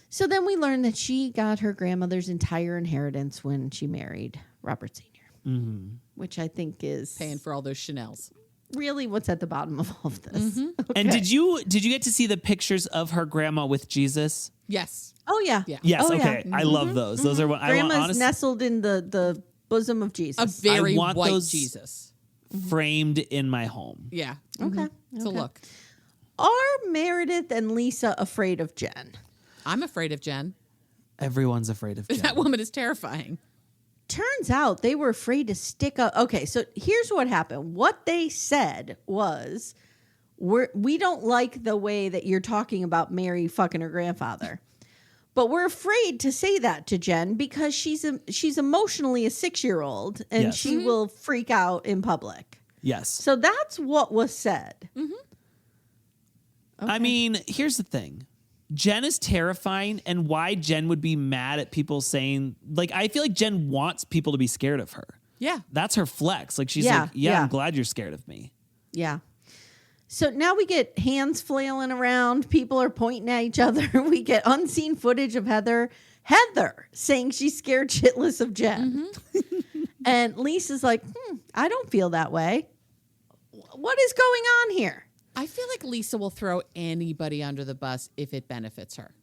A: So then we learn that she got her grandmother's entire inheritance when she married Robert Sr., which I think is
B: Paying for all those Chanels.
A: really what's at the bottom of all of this. Okay.
C: And did you get to see the pictures of her grandma with Jesus?
B: Yes.
A: Oh, yeah.
B: Yeah.
C: Yes.
A: Oh,
C: okay.
A: yeah.
C: I love those. Those are what I want.
A: Grandma's
C: Honestly,
A: nestled in the bosom of
B: A
A: Jesus.
B: very
C: I want
B: white
C: those-
B: Jesus.
C: framed in my home.
B: Yeah.
A: Okay.
B: It's a look.
A: Are Meredith and Lisa afraid of Jen?
B: I'm afraid of Jen.
C: Everyone's afraid of Jen.
B: That woman is terrifying.
A: Turns out they were afraid to stick up. Okay, so here's what happened. What they said was, we don't like the way that you're talking about Mary fucking her grandfather. But we're afraid to say that to Jen because she's emotionally a 6-year-old and
C: Yes.
A: she will freak out in public.
C: Yes.
A: So that's what was said.
C: I mean, here's the thing. Jen is terrifying, and why Jen would be mad at people saying, like, I feel like Jen wants people to be scared of her.
B: Yeah.
C: That's her flex. Like, she's
A: Yeah,
C: like,
A: yeah.
C: I'm glad you're scared of me.
A: Yeah. So now we get hands flailing around. People are pointing at each other. We get unseen footage of Heather saying she's scared shitless of Jen. And Lisa's like, I don't feel that way. What is going on here?
B: I feel like Lisa will throw anybody under the bus if it benefits her.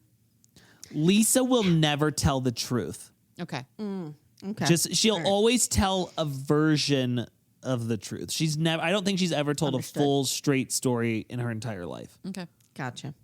C: Lisa will never tell the truth.
B: Okay.
A: Okay.
C: She'll always tell a version of the truth. I don't think she's ever told
A: Understood.
C: a full straight story in her entire life.
B: Okay.
A: Gotcha.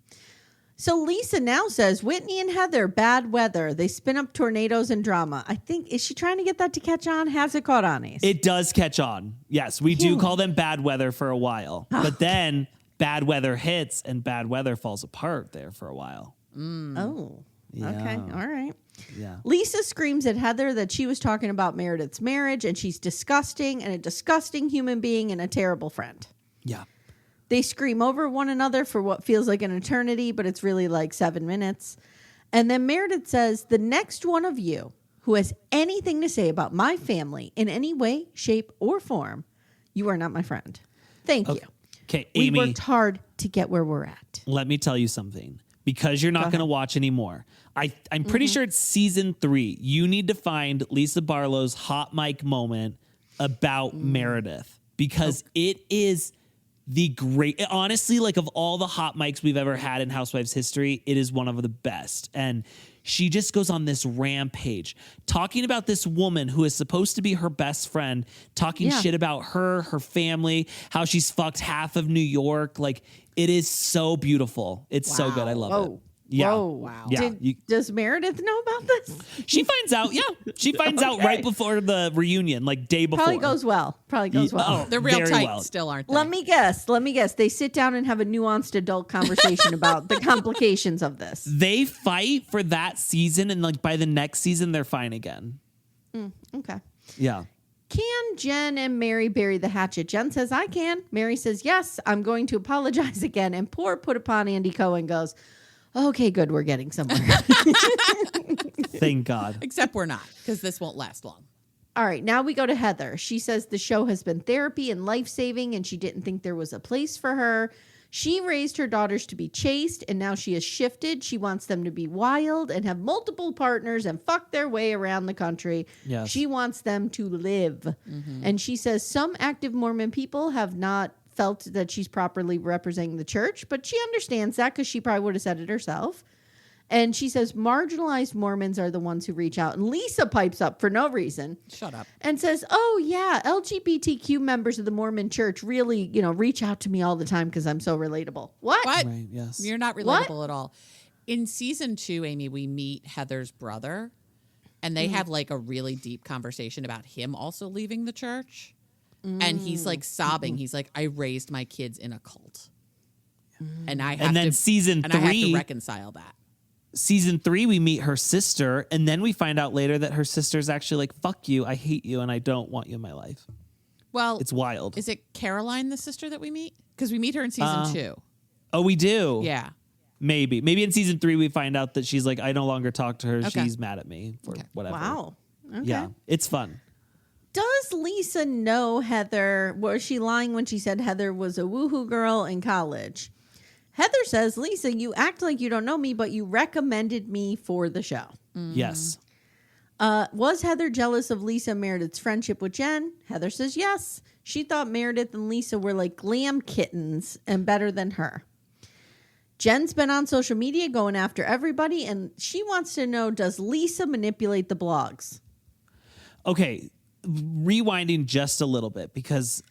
A: So Lisa now says, Whitney and Heather, bad weather. They spin up tornadoes and drama. I think, is she trying to get that to catch on? Has it caught on, Ace?
C: It does catch on. Yes, we do call them bad weather for a while. But then bad weather hits and bad weather falls apart there for a while.
A: Oh,
C: Yeah.
A: okay. All right.
C: Yeah.
A: Lisa screams at Heather that she was talking about Meredith's marriage and she's disgusting and a disgusting human being and a terrible friend.
C: Yeah.
A: They scream over one another for what feels like an eternity, but it's really like 7 minutes. And then Meredith says, the next one of you who has anything to say about my family in any way, shape, or form, you are not my friend. Thank you.
C: Okay,
A: We
C: Amy,
A: worked hard to get where we're at.
C: let me tell you something. Because you're not going to watch anymore. I'm pretty sure it's season 3. You need to find Lisa Barlow's hot mic moment about Meredith. Because it is the great, honestly, like of all the hot mics we've ever had in Housewives history, it is one of the best. And she just goes on this rampage talking about this woman who is supposed to be her best friend, talking shit about her family, how she's fucked half of New York. Like, it is so beautiful. It's so good. I love it. Yeah.
A: Whoa.
B: Wow.
C: Yeah.
A: Does Meredith know about this?
C: She finds out. Yeah. She finds out right before the reunion, like day before.
A: Probably goes well.
C: Oh,
B: They're real
C: very
B: tight
C: well.
B: still, aren't they?
A: Let me guess. They sit down and have a nuanced adult conversation about the complications of this.
C: They fight for that season, and like by the next season, they're fine again.
A: Okay.
C: Yeah.
A: Can Jen and Mary bury the hatchet? Jen says, I can. Mary says, yes, I'm going to apologize again. And poor put upon Andy Cohen goes, okay, good. We're getting somewhere.
C: Thank God.
B: Except we're not, because this won't last long.
A: All right. Now we go to Heather. She says the show has been therapy and life-saving, and she didn't think there was a place for her. She raised her daughters to be chaste, and now she has shifted. She wants them to be wild and have multiple partners and fuck their way around the country.
C: Yes.
A: She wants them to live. And she says some active Mormon people have not felt that she's properly representing the church, but she understands that because she probably would have said it herself. And she says marginalized Mormons are the ones who reach out. And Lisa pipes up for no reason.
B: Shut up.
A: And says, oh, yeah, LGBTQ members of the Mormon church really, reach out to me all the time because I'm so relatable. What?
C: Right. Yes.
B: You're not relatable at all. In season 2, Amy, we meet Heather's brother, and they have like a really deep conversation about him also leaving the church. And he's like sobbing. He's like, I raised my kids in a cult. And I have to
C: season
B: and I have
C: 3
B: to reconcile that.
C: Season 3, we meet her sister, and then we find out later that her sister's actually like, fuck you, I hate you, and I don't want you in my life.
B: Well,
C: It's wild.
B: is it Caroline, the sister that we meet? Because we meet her in season 2.
C: Oh, we do.
B: Yeah.
C: Maybe in season 3 we find out that she's like, I no longer talk to her.
B: Okay.
C: She's mad at me for whatever.
A: Wow. Okay.
C: Yeah, it's fun.
A: Does Lisa know Heather? Was she lying when she said Heather was a woohoo girl in college? Heather says, Lisa, you act like you don't know me, but you recommended me for the show.
C: Yes.
A: Was Heather jealous of Lisa and Meredith's friendship with Jen? Heather says yes. She thought Meredith and Lisa were like glam kittens and better than her. Jen's been on social media going after everybody, and she wants to know, does Lisa manipulate the blogs?
C: Okay, rewinding just a little bit because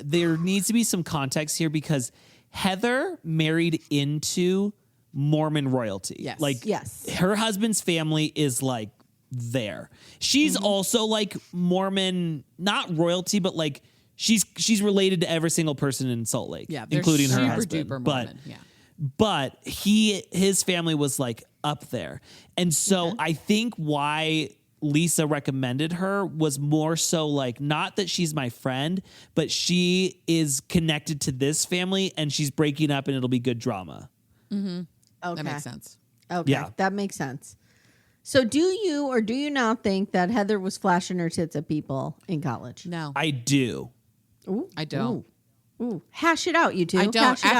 C: there needs to be some context here because Heather married into Mormon royalty.
B: Yes.
C: Like,
A: Yes.
C: her husband's family is like there. She's also like Mormon, not royalty, but like she's related to every single person in Salt Lake,
B: Yeah. They're
C: including her
B: super
C: husband.
B: duper
C: But
B: Mormon. Yeah.
C: but his family was like up there. And so I think why Lisa recommended her was more so like, not that she's my friend, but she is connected to this family and she's breaking up and it'll be good drama.
A: Okay.
B: That makes sense.
A: Okay.
C: Yeah.
A: That makes sense. So do you or do you not think that Heather was flashing her tits at people in college?
B: No,
C: I do.
A: Ooh,
B: I don't.
A: Ooh. Hash it out, you two.
B: I don't.
A: Hash it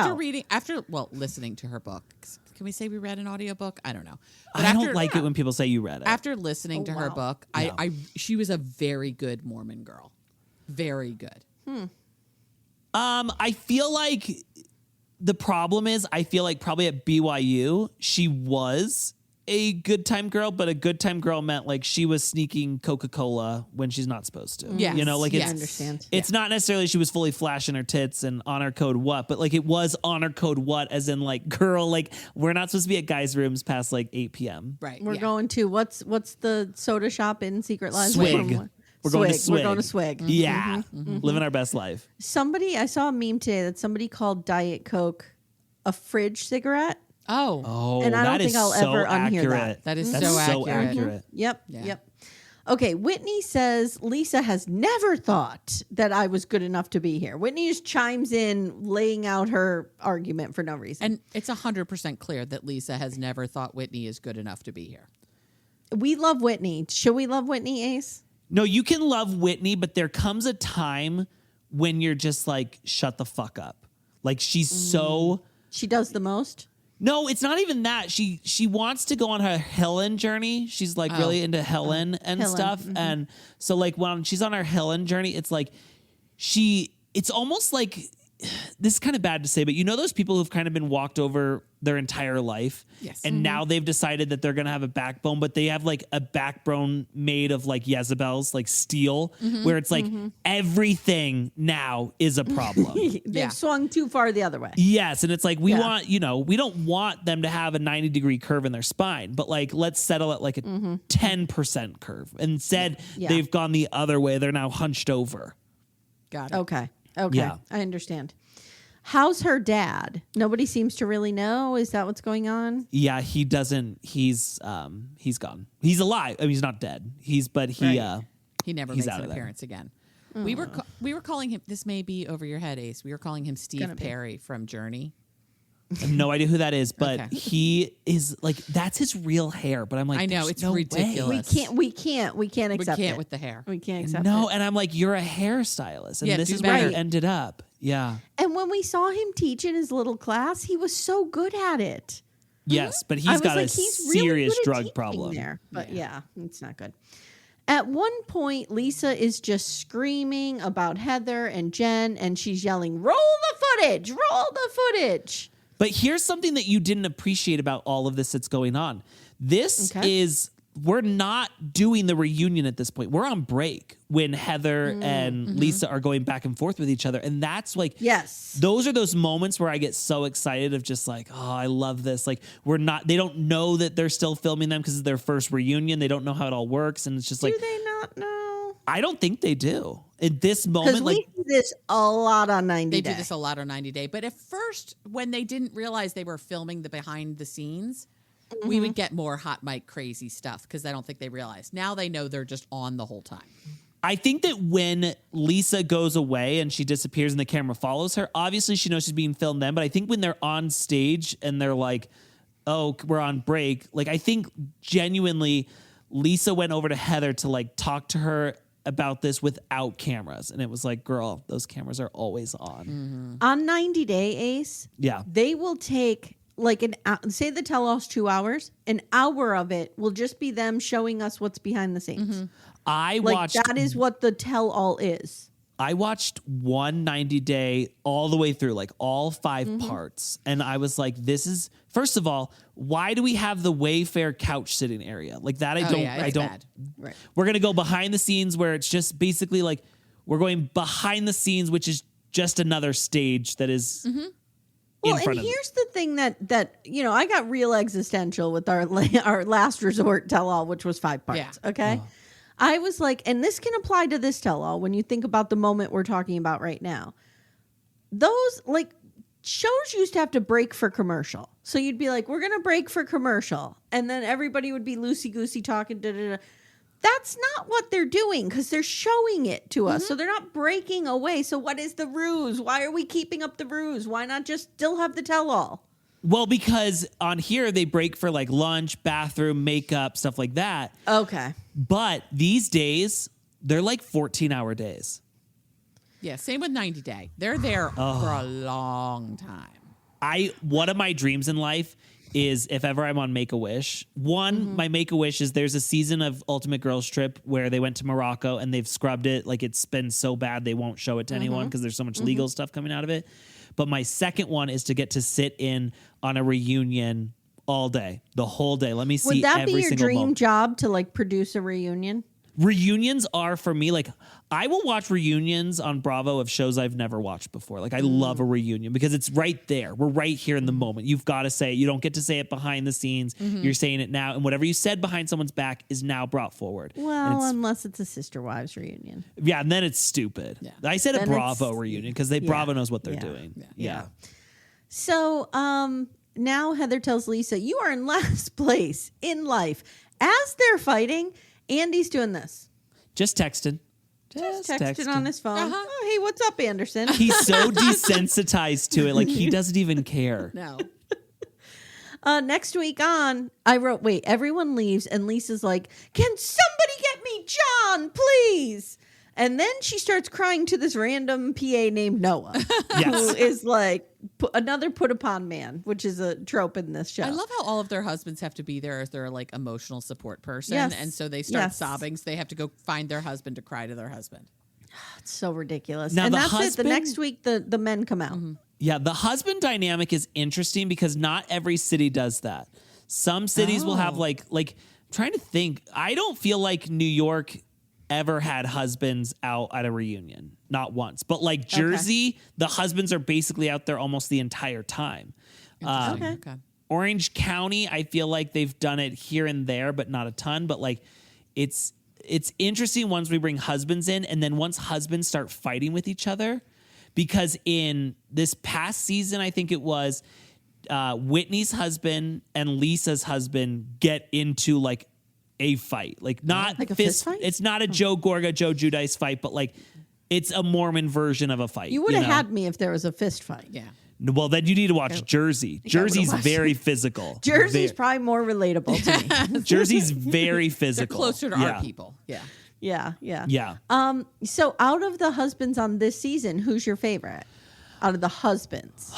B: After
A: out.
B: listening to her book. Can we say we read an audiobook? I don't know. But
C: I
B: after,
C: don't like it when people say you read it.
B: After listening to her
A: wow.
B: book, she was a very good Mormon girl. Very good.
C: I feel like the problem is I feel like probably at BYU she was a good time girl, but a good time girl meant like she was sneaking Coca-Cola when she's not supposed to.
B: Yes.
C: You know, like
B: Yes.
C: it's
A: I understand.
C: It's not necessarily she was fully flashing her tits and honor code what, but like it was honor code what, as in like, girl, like we're not supposed to be at guys' rooms past like 8 p.m.
B: Right.
A: We're
B: yeah.
A: going to what's the soda shop in Secret Lives?
C: Swig. We're going to Swig.
A: We're going to Swig.
C: Yeah. Living our best life.
A: I saw a meme today that somebody called Diet Coke a fridge cigarette.
B: Oh,
C: Oh,
A: And I don't
C: that is
A: think I'll
C: so
A: ever unhear
C: accurate.
A: that.
B: that is
C: That's
B: so accurate.
A: Yep.
B: Yeah.
A: Yep. Okay. Whitney says Lisa has never thought that I was good enough to be here. Whitney just chimes in, laying out her argument for no reason.
B: And it's 100% clear that Lisa has never thought Whitney is good enough to be here.
A: We love Whitney. Should we love Whitney, Ace?
C: No, you can love Whitney, but there comes a time when you're just like, shut the fuck up. Like she's so...
A: She does the most.
C: No, it's not even that. She wants to go on her Helen journey. She's like really into Helen and
A: Helen,
C: stuff. And so like when she's on her Helen journey, it's like it's almost like, this is kind of bad to say, but you know those people who've kind of been walked over their entire life?
B: Yes.
C: And now they've decided that they're going to have a backbone, but they have like a backbone made of like Jezebel's, like steel, where it's like everything now is a problem.
A: They've swung too far the other way.
C: Yes, and it's like we want, we don't want them to have a 90-degree curve in their spine, but like let's settle at like a 10% curve. Instead, they've gone the other way. They're now hunched over.
B: Got it.
A: Okay.
C: Yeah.
A: I understand. How's her dad? Nobody seems to really know. Is that what's going on?
C: Yeah, he doesn't. He's gone. He's alive. I mean, he's not dead.
B: He never
C: he's
B: makes
C: out
B: an
C: of there.
B: appearance again. We were calling him. This may be over your head, Ace. We were calling him Steve Perry from Journey.
C: I have no idea who that is, but
B: Okay.
C: he is like, that's his real hair. But I'm like,
B: I know,
C: there's
B: it's
C: no way.
B: ridiculous.
A: We can't accept
B: We can't
A: it.
B: with the hair.
A: We can't accept
C: No,
A: it.
C: and I'm like, you're a hairstylist, and
B: Yeah,
C: this
B: do
C: is where
B: better.
C: you ended up. Yeah.
A: And when we saw him teach in his little class, he was so good at it.
C: Yes, but
A: I
C: he's
A: was
C: got
A: like,
C: a
A: he's really
C: serious
A: good at
C: drug
A: teaching
C: problem.
A: there. But yeah, it's not good. At one point, Lisa is just screaming about Heather and Jen, and she's yelling, "Roll the footage! Roll the footage!"
C: But here's something that you didn't appreciate about all of this that's going on. This is, we're not doing the reunion at this point. We're on break when Heather and Lisa are going back and forth with each other. And that's like,
A: Yes.
C: those are those moments where I get so excited of just like, oh, I love this. Like they don't know that they're still filming them because it's their first reunion. They don't know how it all works. And it's just like,
A: Do they not know?
C: I don't think they do. At this
A: Because
C: moment,
A: we
C: like,
A: do this a lot on 90
B: They
A: Day.
B: do this a lot on 90 Day. But at first, when they didn't realize they were filming the behind the scenes, we would get more hot mic crazy stuff because I don't think they realized. Now they know they're just on the whole time.
C: I think that when Lisa goes away and she disappears and the camera follows her, obviously she knows she's being filmed then. But I think when they're on stage and they're like, oh, we're on break. Like, I think genuinely Lisa went over to Heather to like talk to her about this without cameras. And it was like, girl, those cameras are always on.
A: Mm-hmm. On 90 Day, Ace,
C: Yeah.
A: they will take like say the tell-all's 2 hours, an hour of it will just be them showing us what's behind the scenes.
B: Mm-hmm.
C: I
A: Like
C: watched
A: that is what the tell-all is.
C: I watched one 90 Day all the way through, like all 5 parts. And I was like, this is, first of all, why do we have the Wayfair couch sitting area? Like that, I don't.
B: Bad.
A: Right.
C: We're going to go behind the scenes where it's just basically like we're going behind the scenes, which is just another stage that is
A: Well, and here's the thing that you know, I got real existential with our last resort tell-all, which was 5 parts.
B: Yeah.
A: Okay. I was like, and this can apply to this tell-all when you think about the moment we're talking about right now. Those like shows used to have to break for commercial. So you'd be like, we're going to break for commercial. And then everybody would be loosey-goosey talking. That's not what they're doing because they're showing it to us. So they're not breaking away. So what is the ruse? Why are we keeping up the ruse? Why not just still have the tell-all?
C: Well, because on here they break for like lunch, bathroom, makeup, stuff like that.
A: Okay.
C: But these days, they're like 14-hour days.
B: Yeah, same with 90 Day. They're there for a long time.
C: One of my dreams in life is if ever I'm on Make-A-Wish. One, my Make-A-Wish is there's a season of Ultimate Girls Trip where they went to Morocco and they've scrubbed it. Like it's been so bad they won't show it to anyone because there's so much legal stuff coming out of it. But my second one is to get to sit in on a reunion all day, the whole day. Let me see.
A: Would that be
C: every
A: your
C: single
A: dream
C: moment.
A: job to like produce a reunion?
C: Reunions are for me, like I will watch reunions on Bravo of shows I've never watched before. Like I love a reunion because it's right there. We're right here in the moment. You've got to say it. You don't get to say it behind the scenes. You're saying it now. And whatever you said behind someone's back is now brought forward.
A: Well, unless it's a Sister Wives reunion.
C: Yeah, and then it's stupid.
B: Yeah.
C: I said
A: Then
C: a Bravo reunion because Bravo knows what they're
A: Yeah.
C: doing.
B: Yeah.
A: So now Heather tells Lisa, you are in last place in life. As they're fighting, Andy's doing this.
C: Just texting.
A: Just texting on his phone. Oh, hey, what's up, Anderson?
C: He's so desensitized to it. Like he doesn't even care.
B: No.
A: Next week on, I wrote, wait, everyone leaves. And Lisa's like, can somebody get me John, please? And then she starts crying to this random PA named Noah, who is like another put upon man, which is a trope in this show.
B: I love how all of their husbands have to be there as their like emotional support person.
A: Yes.
B: And so they start
A: Yes.
B: sobbing. So they have to go find their husband to cry to their husband.
A: It's so ridiculous.
C: Now
A: and
C: the
A: that's it. The
C: husband-
A: next week, the men come out.
C: Yeah, the husband dynamic is interesting because not every city does that. Some cities will have like I'm trying to think. I don't feel like New York ever had husbands out at a reunion. Not once. But like Jersey, the husbands are basically out there almost the entire time.
B: Okay.
C: Orange County, I feel like they've done it here and there, but not a ton. But like it's interesting once we bring husbands in, and then once husbands start fighting with each other. Because in this past season, I think it was Whitney's husband and Lisa's husband get into like a fight, like not
A: like a fist fight?
C: It's not a Joe Gorga, Joe Giudice fight, but like it's a Mormon version of a fight.
A: You would have
C: know?
A: had me if there was a fist fight.
B: Yeah.
C: Well, then you need to watch Jersey. Jersey's
A: watched
C: very physical.
A: Jersey's probably more relatable to me.
C: Jersey's very
B: They're
C: physical.
B: closer to our people. Yeah.
A: Yeah. So out of the husbands on this season, who's your favorite? Out of the husbands.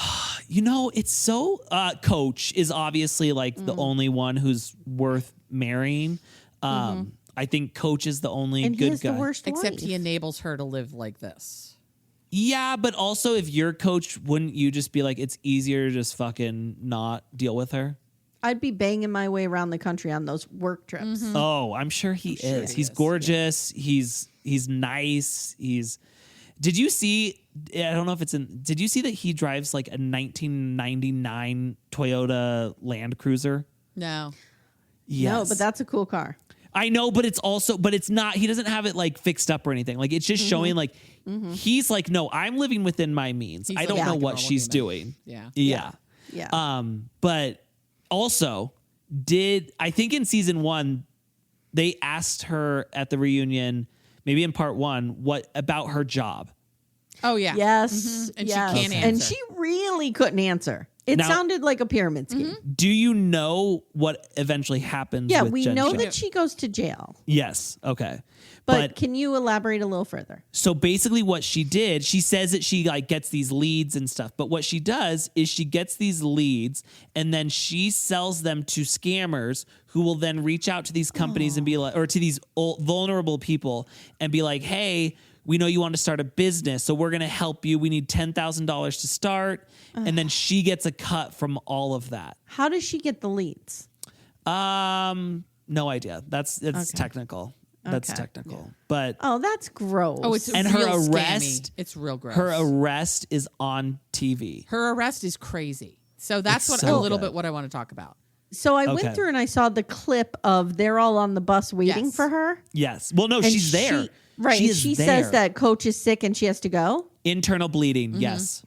C: You know, it's so Coach is obviously like the only one who's worth marrying. I think Coach is the only
A: And he
C: good
A: has
C: guy.
A: the worst
B: Except
A: wife.
B: he enables her to live like this.
C: Yeah, but also if you're Coach, wouldn't you just be like, it's easier to just fucking not deal with her?
A: I'd be banging my way around the country on those work trips.
C: Oh, I'm sure he is. He's
B: is,
C: gorgeous. He's nice. Did you see? I don't know if it's in. Did you see that he drives like a 1999 Toyota Land Cruiser?
B: No.
C: Yes.
A: No, but that's a cool car.
C: I know, but it's not. He doesn't have it like fixed up or anything. Like it's just showing like he's like, no, I'm living within my means.
B: He's
C: I
B: like
C: don't
B: a
C: know
B: normal
C: what she's
B: human.
C: doing.
B: Yeah.
A: Yeah.
C: But also I think in season 1 they asked her at the reunion, maybe in part 1, what about her job.
B: Oh yeah.
A: Yes.
B: And
A: yes.
B: she can't answer.
A: And she really couldn't answer. It
C: Now-
A: sounded like a pyramid scheme.
C: Do you know what eventually happens?
A: Yeah,
C: with
A: we
C: Jen
A: know
C: Shaw?
A: that she goes to jail.
C: Yes. Okay.
A: But can you elaborate a little further?
C: So basically what she did, she says that she like gets these leads and stuff. But what she does is she gets these leads and then she sells them to scammers who will then reach out to these companies and be like, or to these vulnerable people and be like, hey, we know you want to start a business, so we're going to help you. We need $10,000 to start. And then she gets a cut from all of that.
A: How does she get the leads?
C: No idea. That's
A: Okay.
C: technical. That's
A: Okay.
C: technical. But
A: Oh, that's gross.
B: Oh, it's
C: And
B: real
C: her
B: scammy.
C: arrest-
B: It's real gross.
C: her arrest is on TV.
B: Her arrest is crazy. So that's
C: It's
B: what
C: so
B: a little
C: good.
B: bit what I want to talk about.
A: So I
C: Okay.
A: went through and I saw the clip of they're all on the bus waiting
B: Yes.
A: for her.
C: Yes. Well, no,
A: And
C: she's there.
A: Right.
C: She
A: and
C: is
A: she
C: there.
A: says that Coach is sick and she has to go.
C: Internal bleeding. Yes.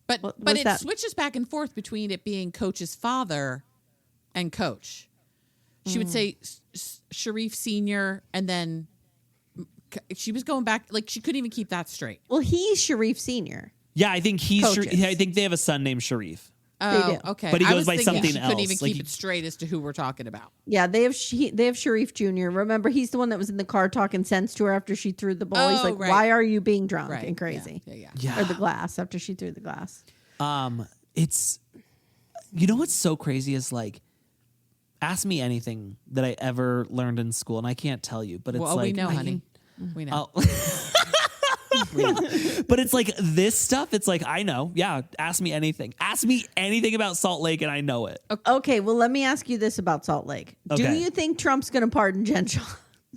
B: But
A: What
B: but
A: was
B: it
A: that?
B: switches back and forth between it being Coach's father and Coach. She would say Sharif Senior, and then she was going back like she couldn't even keep that straight.
A: Well, he's Sharif Senior.
C: Yeah, I think
A: Coaches.
C: I think they have a son named Sharif.
B: Oh,
A: do.
B: okay.
C: But he
B: I
C: goes
B: was
C: by
B: thinking
C: something
B: she couldn't
C: else,
B: even
C: like
B: keep it straight as to who we're talking about.
A: Yeah, they have Sharif Jr. Remember, he's the one that was in the car talking sense to her after she threw the ball. He's
B: Oh,
A: like,
B: right.
A: "Why are you being drunk
B: Right.
A: and crazy?"
B: Yeah.
C: Yeah.
A: Or the glass after she threw the glass.
C: It's, you know what's so crazy is like, ask me anything that I ever learned in school, and I can't tell you, but it's
B: Well,
C: like
B: we know,
C: I
B: honey.
C: can-
B: We know.
C: But it's like this stuff. It's like I know. Yeah, ask me anything. Ask me anything about Salt Lake, and I know it.
A: Okay, well, let me ask you this about Salt Lake. Do
C: Okay.
A: you think Trump's going to pardon Jen Shaw?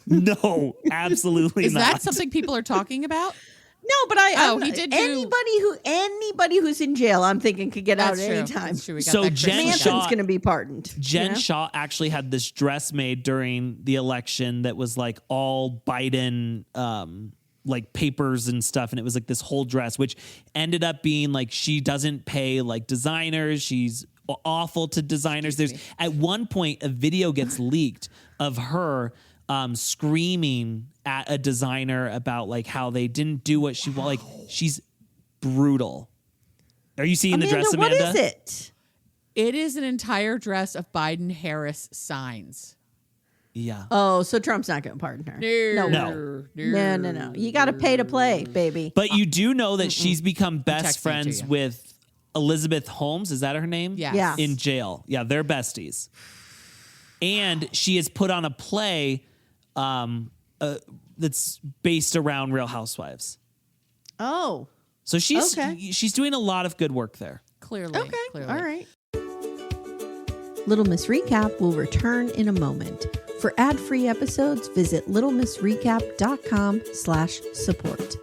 C: No, absolutely
B: Is
C: not.
B: that something people are talking about?
A: No, but
B: He did do-
A: anybody who's in jail, I'm thinking could get out
B: That's
A: at
B: true.
A: any time.
B: That's true. We got
C: So
B: that
C: Jen
B: Christmas
A: Manson's
C: Shaw-
A: going to be pardoned.
C: Jen
A: you know?
C: Shaw actually had this dress made during the election that was like all Biden like papers and stuff, and it was like this whole dress, which ended up being like she doesn't pay like designers. She's awful to designers. There's at one point a video gets leaked of her screaming at a designer about like how they didn't do what she wanted. Like she's brutal. Are you seeing the dress, Amanda?
A: What is it?
B: It is an entire dress of Biden-Harris signs.
C: Yeah.
A: Oh, so Trump's not going to pardon her.
C: No.
A: No. You got to pay to play, baby.
C: But you do know that she's become best
B: texting to
C: friends
B: you.
C: with Elizabeth Holmes. Is that her name?
B: Yes.
A: Yeah.
C: In jail. Yeah, they're besties. And she has put on a play that's based around Real Housewives.
A: Oh,
C: So she's
A: Okay.
C: she's doing a lot of good work there.
B: Clearly.
A: okay.
B: Clearly.
A: All right. Little Miss Recap will return in a moment. For ad-free episodes, visit littlemissrecap.com/support.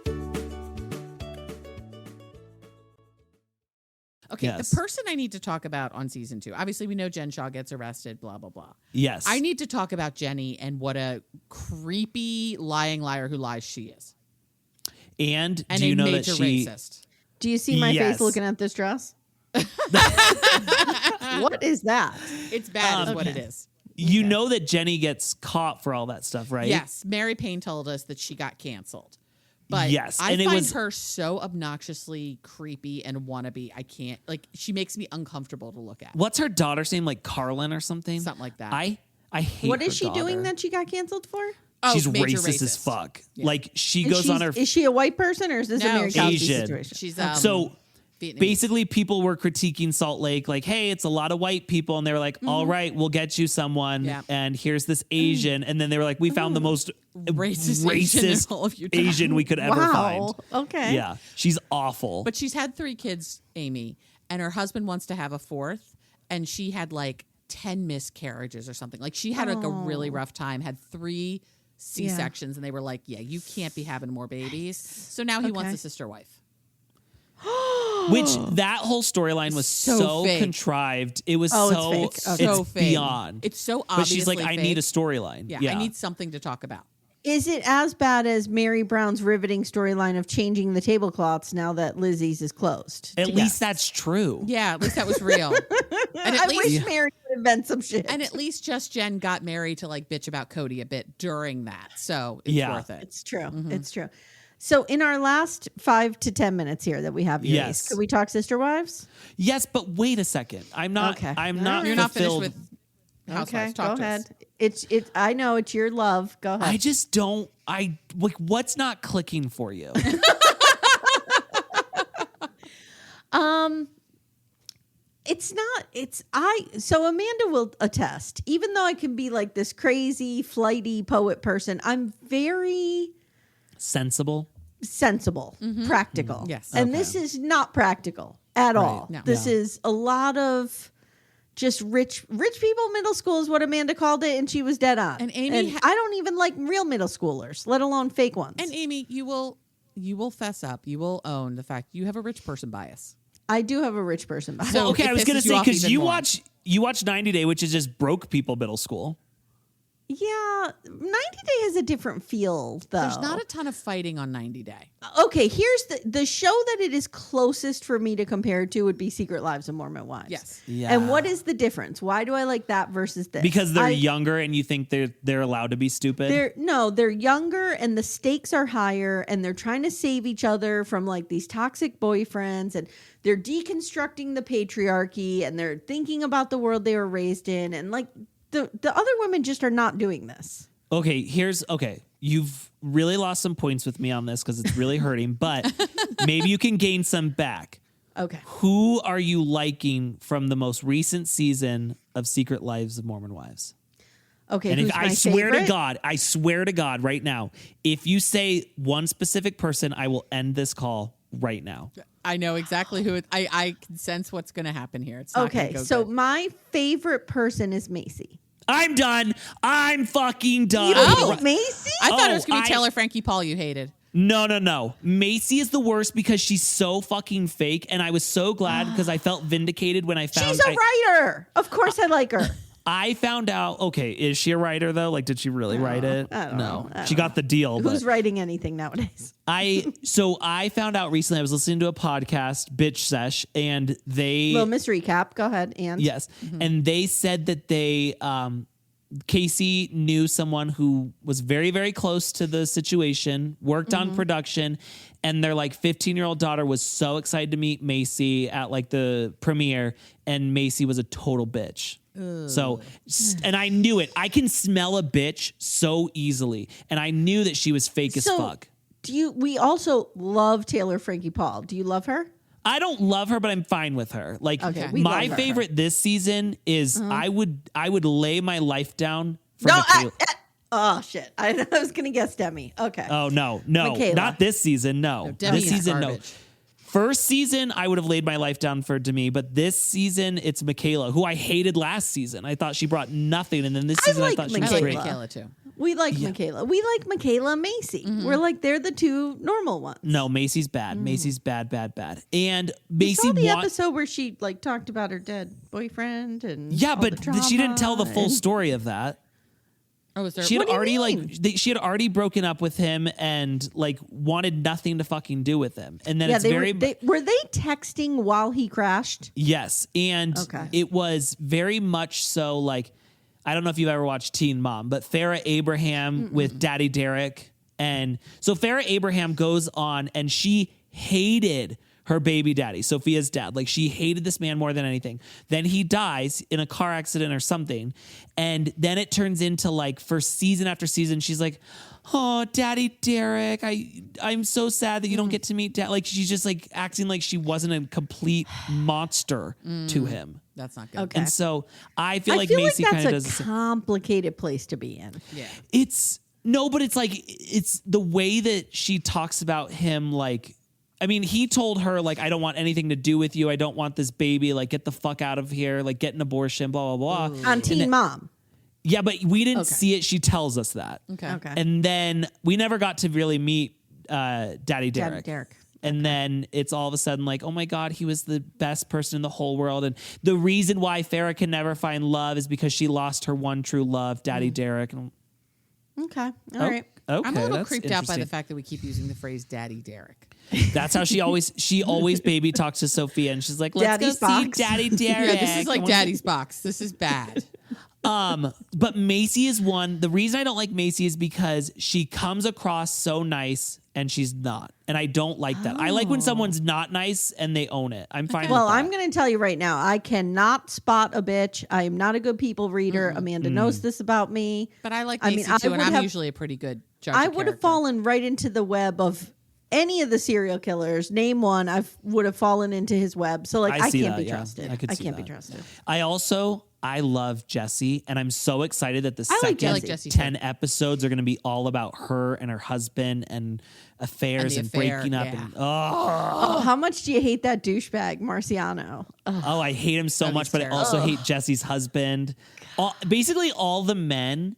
B: Okay,
C: Yes.
B: the person I need to talk about on season 2. Obviously, we know Jen Shaw gets arrested, blah, blah, blah.
C: Yes.
B: I need to talk about Jenny and what a creepy lying liar who lies she is.
C: and
B: And
C: do you
B: a
C: know that
B: major
C: she
B: racist.
A: Do you see my
C: Yes.
A: face looking at this dress? What is that?
B: It's bad is what it is.
C: you know that Jenny gets caught for all that stuff, right?
B: Yes, Mary Payne told us that she got canceled. But
C: Yes,
B: I
C: and it
B: find
C: was-
B: her so obnoxiously creepy and wannabe. I can't, like, she makes me uncomfortable to look at.
C: What's her daughter's name? Like Carlin or something?
B: Something like that.
C: I hate
A: What
C: her
A: is she doing
C: daughter.
A: that she got canceled for?
B: Oh,
C: She's
B: major
C: racist as
B: racist.
C: fuck.
B: Yeah.
C: Like she
A: And
C: goes on her.
A: Is she a white person or is this a
B: No,
A: Mary
B: she's
A: Cosby
C: Asian.
A: situation?
B: She's
C: So
B: Vietnamese.
C: basically, people were critiquing Salt Lake, like, "Hey, it's a lot of white people," and they were like, "All right, we'll get you someone."
B: Yeah.
C: And here's this Asian, and then they were like, "We found the most
B: Racist Asian in all of Utah.
C: Asian we could ever find."
A: Wow. Okay.
C: Yeah, she's awful.
B: But she's had 3 kids, Amy, and her husband wants to have a 4th, and she had like 10 miscarriages or something. Like she had like a really rough time, had 3 C-sections, and they were like, yeah, you can't be having more babies. So now he wants
A: Okay.
B: a sister wife.
C: Which that whole storyline was
B: So
C: so
B: fake.
C: contrived. It was
A: Oh, it's
C: so
A: fake. Okay.
B: So
C: it's
B: fake.
C: beyond.
B: It's so
C: But she's like,
B: obviously
C: I need a
B: fake.
C: storyline.
B: Yeah, I need something to talk about.
A: Is it as bad as Mary Brown's riveting storyline of changing the tablecloths now that Lizzie's is closed?
C: At least that's true.
B: Yeah, at least that was real. And
A: I wish Mary would invent some shit.
B: And at least Just Jen got Mary to like bitch about Cody a bit during that. So it's worth it.
A: It's true. It's true. So in our last 5 to 10 minutes here that we have,
C: yes,
A: can we talk Sister Wives?
C: Yes, but wait a second. I'm not.
A: Okay.
C: I'm not.
B: You're not finished
C: fulfilled.
B: with Housewives.
A: Okay,
B: Talk
A: go
B: to
A: ahead.
B: us.
A: It's I know it's your love. Go ahead.
C: I just don't. I like what's not clicking for you.
A: So Amanda will attest, even though I can be like this crazy flighty poet person, I'm very
C: Sensible.
A: sensible, practical.
B: Yes.
A: And this is not practical at all.
B: No.
A: This is a lot of just rich people middle school is what Amanda called it, and she was dead on.
B: And Amy
A: I don't even like real middle schoolers, let alone fake ones.
B: And Amy, you will fess up. You will own the fact you have a rich person bias.
A: I do have a rich person bias.
B: So
C: Okay,
B: it
C: I was gonna
B: pisses you
C: say
B: off
C: because
B: even
C: you
B: more.
C: watch 90 Day, which is just broke people middle school.
A: Yeah, 90 Day has a different feel, though.
B: There's not a ton of fighting on 90 Day.
A: Okay, here's the show that it is closest for me to compare to would be Secret Lives of Mormon Wives.
B: Yes.
C: Yeah.
A: And what is the difference? Why do I like that versus this?
C: Because they're younger and you think they're allowed to be stupid.
A: They're younger and the stakes are higher and they're trying to save each other from like these toxic boyfriends and they're deconstructing the patriarchy and they're thinking about the world they were raised in and like the other women just are not doing this.
C: Okay, you've really lost some points with me on this because it's really hurting, but maybe you can gain some back.
A: Okay.
C: Who are you liking from the most recent season of Secret Lives of Mormon Wives?
A: Okay,
C: And
A: who's
C: if I
A: my
C: swear
A: favorite?
C: I swear to God right now, if you say one specific person, I will end this call right now.
B: I know exactly who it, I can sense what's going to happen here. It's not gonna
A: Okay,
B: go
A: so
B: good.
A: my favorite person is Macy.
C: I'm done. I'm fucking done.
A: You hate Macy?
B: I thought it was going to be
C: I-
B: Taylor Frankie Paul you hated.
C: No. Macy is the worst because she's so fucking fake. And I was so glad because I felt vindicated when I found
A: She's a writer. Of course I like her.
C: I found out, okay, is she a writer though? Like, did she really write it?
A: I don't know.
C: She got the deal.
A: Who's
C: But
A: writing anything nowadays?
C: I found out recently, I was listening to a podcast, Bitch Sesh, and they
A: Little Miss Recap. Go ahead. And
C: yes. And they said that Casey knew someone who was very, very close to the situation, worked on production, and their like 15-year-old daughter was so excited to meet Macy at like the premiere, and Macy was a total bitch. So, and I knew it. I can smell a bitch so easily, and I knew that she was fake as fuck.
A: We also love Taylor Frankie Paul. Do you love her?
C: I don't love her, but I'm fine with her. Like
A: Okay, we
C: my
A: love her.
C: favorite this season is I would lay my life down for
A: No.
C: Michaela.
A: Oh shit! I was gonna guess Demi. Okay.
C: Oh no,
A: Michaela.
C: not this season. No,
B: Demi
C: this
B: is
C: season,
B: garbage.
C: no. First season, I would have laid my life down for Demi, but this season, it's Michaela, who I hated last season. I thought she brought nothing, and then this season, I
A: like
C: thought she
B: I
C: was
B: like
C: great.
B: Michaela too.
A: We like Michaela. We like Michaela and Macy. We're like they're the two normal ones.
C: No, Macy's bad. Macy's bad. And
A: You
C: Macy
A: saw the episode where she like talked about her dead boyfriend and
C: yeah,
A: all
C: but
A: the
C: she didn't tell the
A: drama
C: full
A: and-
C: story of that.
B: Oh, is there?
C: She had
A: What do you
C: already
A: mean?
C: she had already broken up with him and like wanted nothing to fucking do with him. And then
A: Yeah,
C: it's
A: they
C: very
A: were they texting while he crashed?
C: yes, and
A: Okay.
C: it was very much so like I don't know if you've ever watched Teen Mom, but Farrah Abraham with Daddy Derek, and so Farrah Abraham goes on and she hated her baby daddy, Sophia's dad. Like she hated this man more than anything. Then he dies in a car accident or something. And then it turns into like for season after season, she's like, oh, Daddy Derek, I'm so sad that you don't get to meet dad. Like she's just like acting like she wasn't a complete monster to him.
B: That's not good.
A: Okay.
C: And so I feel like Macy kind of does
A: that's
C: the
A: a
C: same.
A: complicated place to be in.
B: Yeah.
C: It's no, but it's like it's the way that she talks about him. Like, I mean, he told her like, I don't want anything to do with you. I don't want this baby. Like, get the fuck out of here. Like, get an abortion. Blah blah blah.
A: On Teen Mom.
C: Yeah, but we didn't see it. She tells us that.
B: Okay.
C: And then we never got to really meet Daddy Derek.
A: Derek.
C: And then it's all of a sudden like, oh my God, he was the best person in the whole world. And the reason why Farrah can never find love is because she lost her one true love, Daddy Derek. And
A: Okay. All right.
C: Okay,
B: I'm a little
C: that's
B: creeped out by the
C: interesting.
B: fact that we keep using the phrase "Daddy Derek."
C: That's how she always baby talks to Sophia, and she's like, "Let's
A: Daddy's
C: go see
A: box.
C: Daddy Derek."
B: Yeah, this is like Daddy's box. This is bad.
C: But Macy is one. The reason I don't like Macy is because she comes across so nice and she's not. And I don't like that. I like when someone's not nice and they own it. I'm fine
A: Well,
C: with that.
A: I'm going to tell you right now, I cannot spot a bitch. I am not a good people reader. Amanda knows this about me.
B: But I like
A: I
B: Macy
A: mean, I
B: too, and
A: would
B: I'm
A: have-
B: usually a pretty good judge.
A: I
B: of
A: would have
B: character.
A: fallen right into the web of any of the serial killers. Name one, I would have fallen into his web. So like, I
C: see
A: can't
C: that,
A: be
C: yeah.
A: trusted.
C: I could see
A: can't be
C: that.
A: trusted.
C: I love Jessie, and I'm so excited that the
A: I like
C: second
A: Jessie.
C: 10 episodes are going to be all about her and her husband and affairs and,
B: And the affair,
C: breaking up.
B: yeah.
C: And
A: Oh, how much do you hate that douchebag, Marciano?
C: oh, I hate him so
B: Oh,
C: much,
B: he's
C: but I
B: terrible.
C: also hate Jessie's husband. Basically, all the men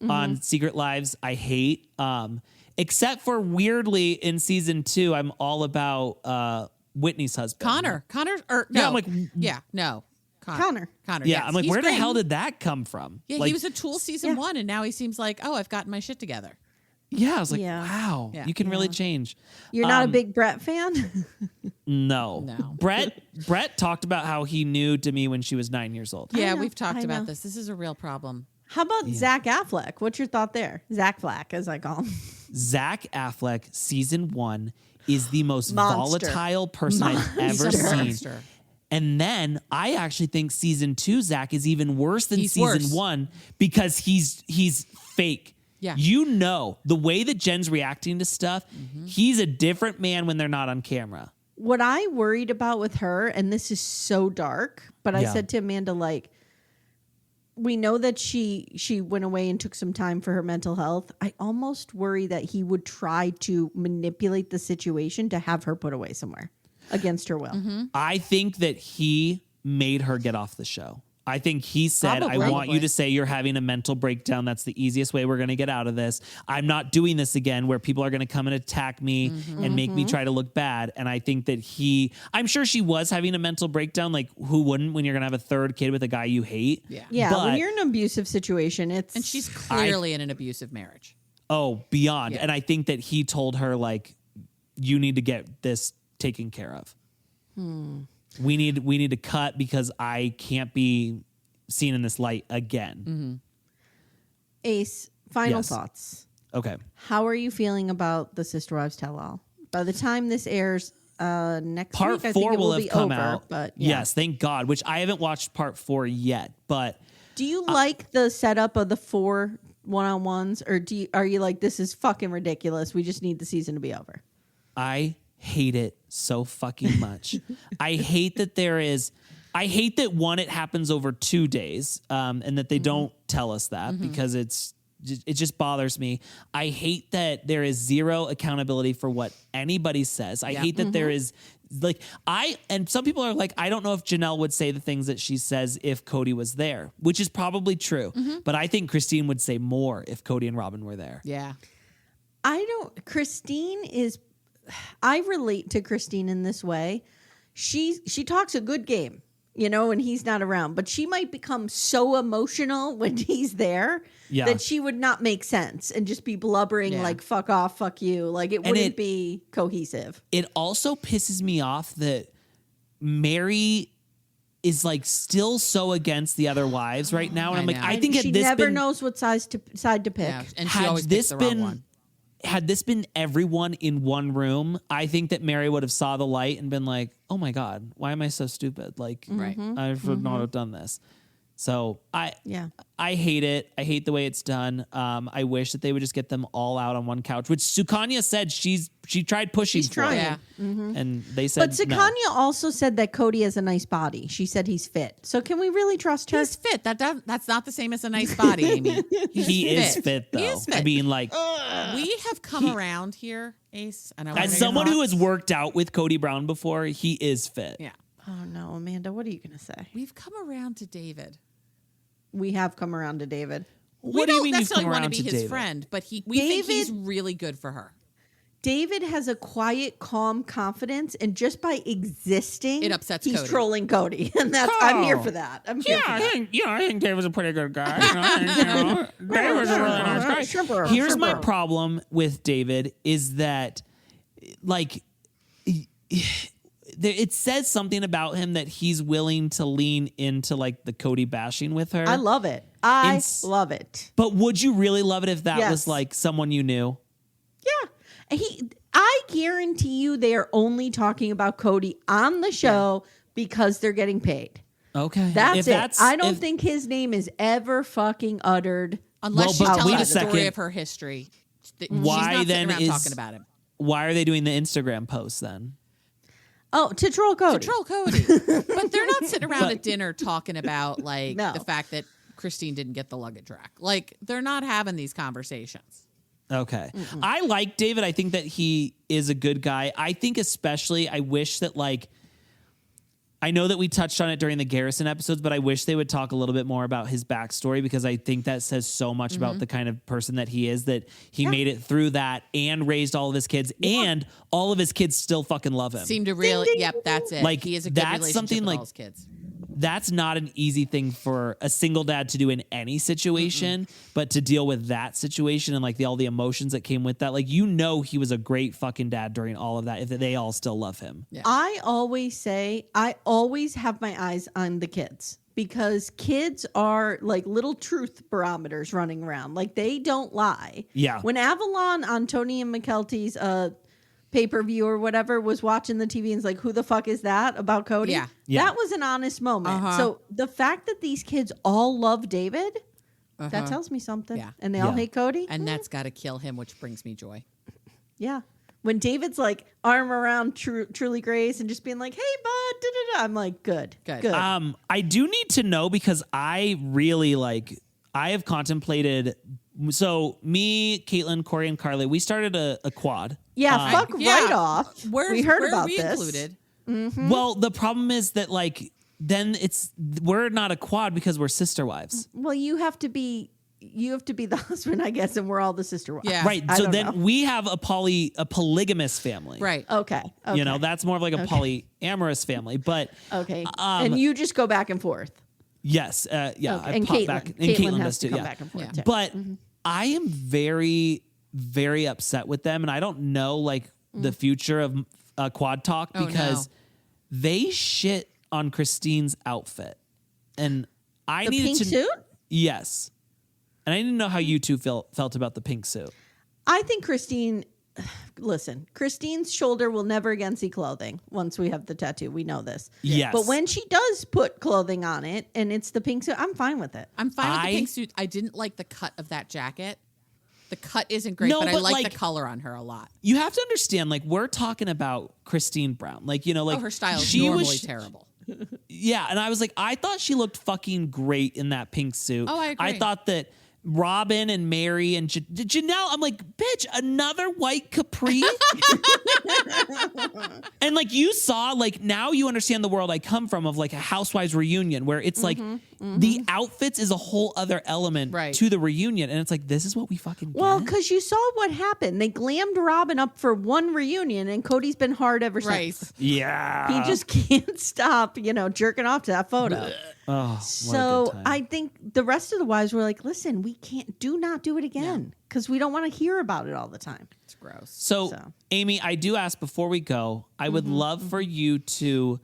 C: on Secret Lives I hate, except for weirdly in season 2, I'm all about Whitney's husband.
B: Connor, or no,
C: Yeah, I'm like-
B: no,
A: Connor.
B: Connor.
C: Yeah,
B: yes.
C: I'm like,
B: He's
C: where
B: great.
C: the hell did that come from?
B: Yeah,
C: like,
B: he was a tool season 1, and now he seems like, oh, I've gotten my shit together.
C: Yeah, I was like,
A: Yeah.
C: wow,
B: Yeah.
C: you can really change.
A: You're not a big Brett fan?
C: No.
B: No.
C: Brett talked about how he knew Demi when she was 9 years old.
B: Yeah,
A: know,
B: we've talked
A: I
B: about
A: know.
B: this. This is a real problem.
A: How about Zach Affleck? What's your thought there? Zach Flack, as I call him.
C: Zach Affleck, season 1, is the most
A: Monster.
C: volatile person I've ever
B: He's a
C: seen.
B: monster.
C: And then I actually think season 2, Zach, is even worse than
B: He's
C: season
B: worse.
C: 1 because he's fake.
B: Yeah.
C: You know, the way that Jen's reacting to stuff, he's a different man when they're not on camera.
A: What I worried about with her, and this is so dark, but I
C: Yeah.
A: said to Amanda, like, we know that she went away and took some time for her mental health. I almost worry that he would try to manipulate the situation to have her put away somewhere against her will.
C: I think that he made her get off the show. I think he said,
A: Probably.
C: I want you to say you're having a mental breakdown. That's the easiest way we're going to get out of this. I'm not doing this again where people are going to come and attack me and make me try to look bad. And I think that I'm sure she was having a mental breakdown. Like, who wouldn't when you're going to have a third kid with a guy you hate?
B: Yeah.
A: Yeah,
C: But-
A: when you're in an abusive situation, it's
B: And she's clearly in an abusive marriage.
C: Oh, beyond.
B: Yeah.
C: And I think that he told her, like, you need to get this taken care of. We need to cut because I can't be seen in this light again.
A: Ace. Final
C: Yes.
A: thoughts.
C: Okay.
A: How are you feeling about the Sister Wives Tell All? By the time this airs next
C: Part
A: week, I
C: 4
A: think it
C: will
A: will
C: have
A: be
C: come
A: over.
C: out.
A: But yeah.
C: Yes, thank God, which I haven't watched part 4 yet. But
A: Do you like the setup of the 4 one-on-ones, or are you like, this is fucking ridiculous? We just need the season to be over.
C: I hate it so fucking much. I hate that it happens over 2 days, and that they don't tell us that because it just bothers me. I hate that there is zero accountability for what anybody says. I hate that there is and some people are like, I don't know if Janelle would say the things that she says if Cody was there, which is probably true. But I think Christine would say more if Cody and Robin were there.
B: Yeah.
A: I relate to Christine in this way. She talks a good game, when he's not around, but she might become so emotional when he's there that she would not make sense and just be blubbering like, fuck off, fuck you. Like, it wouldn't be cohesive.
C: It also pisses me off that Mary is like still so against the other wives right now. And I'm like,
B: know.
C: I think
A: she
C: had this
A: never
C: been,
A: knows what side to pick.
B: Yeah. And she
C: had
B: always
C: this
B: picks the wrong
C: been
B: one.
C: had this been everyone in one room, I think that Mary would have saw the light and been like, oh my God, why am I so stupid? Like,
B: Right.
C: I should not have done this. So I hate it. I hate the way it's done. I wish that they would just get them all out on one couch, which Sukanya said she tried pushing
A: She's
C: for it.
A: trying.
B: Yeah.
C: And they said
A: But Sukanya also said that Cody has a nice body. She said he's fit. So can we really trust her?
B: He's fit. That's not the same as a nice body, Amy.
C: He is fit though.
B: He is fit.
C: I mean, like,
B: We have come around here, Ace. And I wanna
C: as
B: know your
C: someone who has
B: thoughts.
C: worked out with Cody Brown before, he is fit.
B: Yeah.
A: Oh no, Amanda, what are you going to say?
B: We've come around to David.
A: We have come around to David.
C: What
B: we
C: do you
B: don't
C: mean you've
B: necessarily
C: come
B: want to
C: around
B: be
C: to
B: his
C: David?
B: friend, but we think he's
A: David-
B: really good for her.
A: David has a quiet, calm confidence, and just by existing,
B: It upsets
A: he's
B: Cody.
A: trolling Cody, and I'm here for that. I'm here for that.
C: I think David's a pretty good guy. David's a really nice guy. Here's my problem with David is that, like, it says something about him that he's willing to lean into like the Cody bashing with her.
A: I love it. I love it.
C: But would you really love it if that was like someone you knew?
A: Yeah. I guarantee you they are only talking about Cody on the show because they're getting paid.
C: Okay.
A: That's it. I don't think his name is ever fucking uttered.
B: Unless she's telling the story of her history.
C: Why
B: she's not
C: then
B: sitting around talking about him.
C: Why are they doing the Instagram posts then?
A: Oh, to troll Cody.
B: But they're not sitting around at dinner talking about like the fact that Christine didn't get the luggage rack. Like, they're not having these conversations.
C: Okay. I like David. I think that he is a good guy. I think especially I wish that like, I know that we touched on it during the Garrison episodes, but I wish they would talk a little bit more about his backstory because I think that says so much about the kind of person that he is, that he made it through that and raised all of his kids and all of his kids still fucking love him.
B: Seem to really, that's it.
C: Like,
B: he is a good
C: that's
B: relationship
C: something
B: with
C: like
B: all his kids.
C: That's not an easy thing for a single dad to do in any situation, but to deal with that situation and like all the emotions that came with that, like, you know, he was a great fucking dad during all of that. If they all still love him,
A: I always say I always have my eyes on the kids because kids are like little truth barometers running around. Like, they don't lie.
C: Yeah.
A: When Avalon on Tony and McKelty's pay-per-view or whatever was watching the TV and is like, who the fuck is that about Cody?
B: Yeah.
A: That was an honest moment. So the fact that these kids all love David, that tells me something.
B: Yeah.
A: And they all hate Cody.
B: And that's got to kill him, which brings me joy.
A: Yeah. When David's like arm around Truly Grace and just being like, hey, bud, da-da-da, I'm like, good.
C: I do need to know because I really I have contemplated. So me, Caitlin, Corey, and Carly, we started a quad.
A: Yeah, right off. We heard about
B: we
A: this.
B: Included?
C: Well, the problem is that like then we're not a quad because we're sister wives.
A: Well, you have to be the husband, I guess, and we're all the sister wives.
B: Yeah.
C: Right. So then we have a polygamous family.
B: Right.
A: Okay.
C: You know, that's more of like a polyamorous family. But
A: okay. And you just go back and forth.
C: Yes. Yeah.
A: Okay.
C: I
A: And
C: pop
A: Caitlin.
C: back. And
A: Caitlin
C: Caitlin
A: has
C: does
A: to
C: too.
A: come back and forth. Too.
C: But I am very, very upset with them, and I don't know like the future of Quad Talk because they shit on Christine's outfit, and I
A: The
C: needed
A: pink
C: to
A: suit?
C: Yes, and I didn't know how you two felt about the pink suit.
A: I think Christine's shoulder will never again see clothing once we have the tattoo. We know this.
C: Yes.
A: But when she does put clothing on it and it's the pink suit, I'm fine with it.
B: I'm fine with the pink suit. I didn't like the cut of that jacket. The cut isn't great, but I like the color on her a lot.
C: You have to understand, like, we're talking about Christine Brown. Like, you know, like
B: her style is normally terrible.
C: Yeah, and I was like, I thought she looked fucking great in that pink suit.
B: Oh, I agree.
C: I thought that Robin and Mary and Janelle, I'm like, bitch, another white capri? And like you saw, like now you understand the world I come from of like a Housewives reunion where it's like the outfits is a whole other element to the reunion. And it's like, this is what we fucking get.
A: Well, because you saw what happened. They glammed Robin up for one reunion and Cody's been hard ever since.
C: Yeah.
A: He just can't stop, jerking off to that photo.
C: Oh,
A: so I think the rest of the wives were like, listen, we do not do it again because we don't want to hear about it all the time.
B: It's gross.
C: So, Amy, I do ask before we go, I would love for you to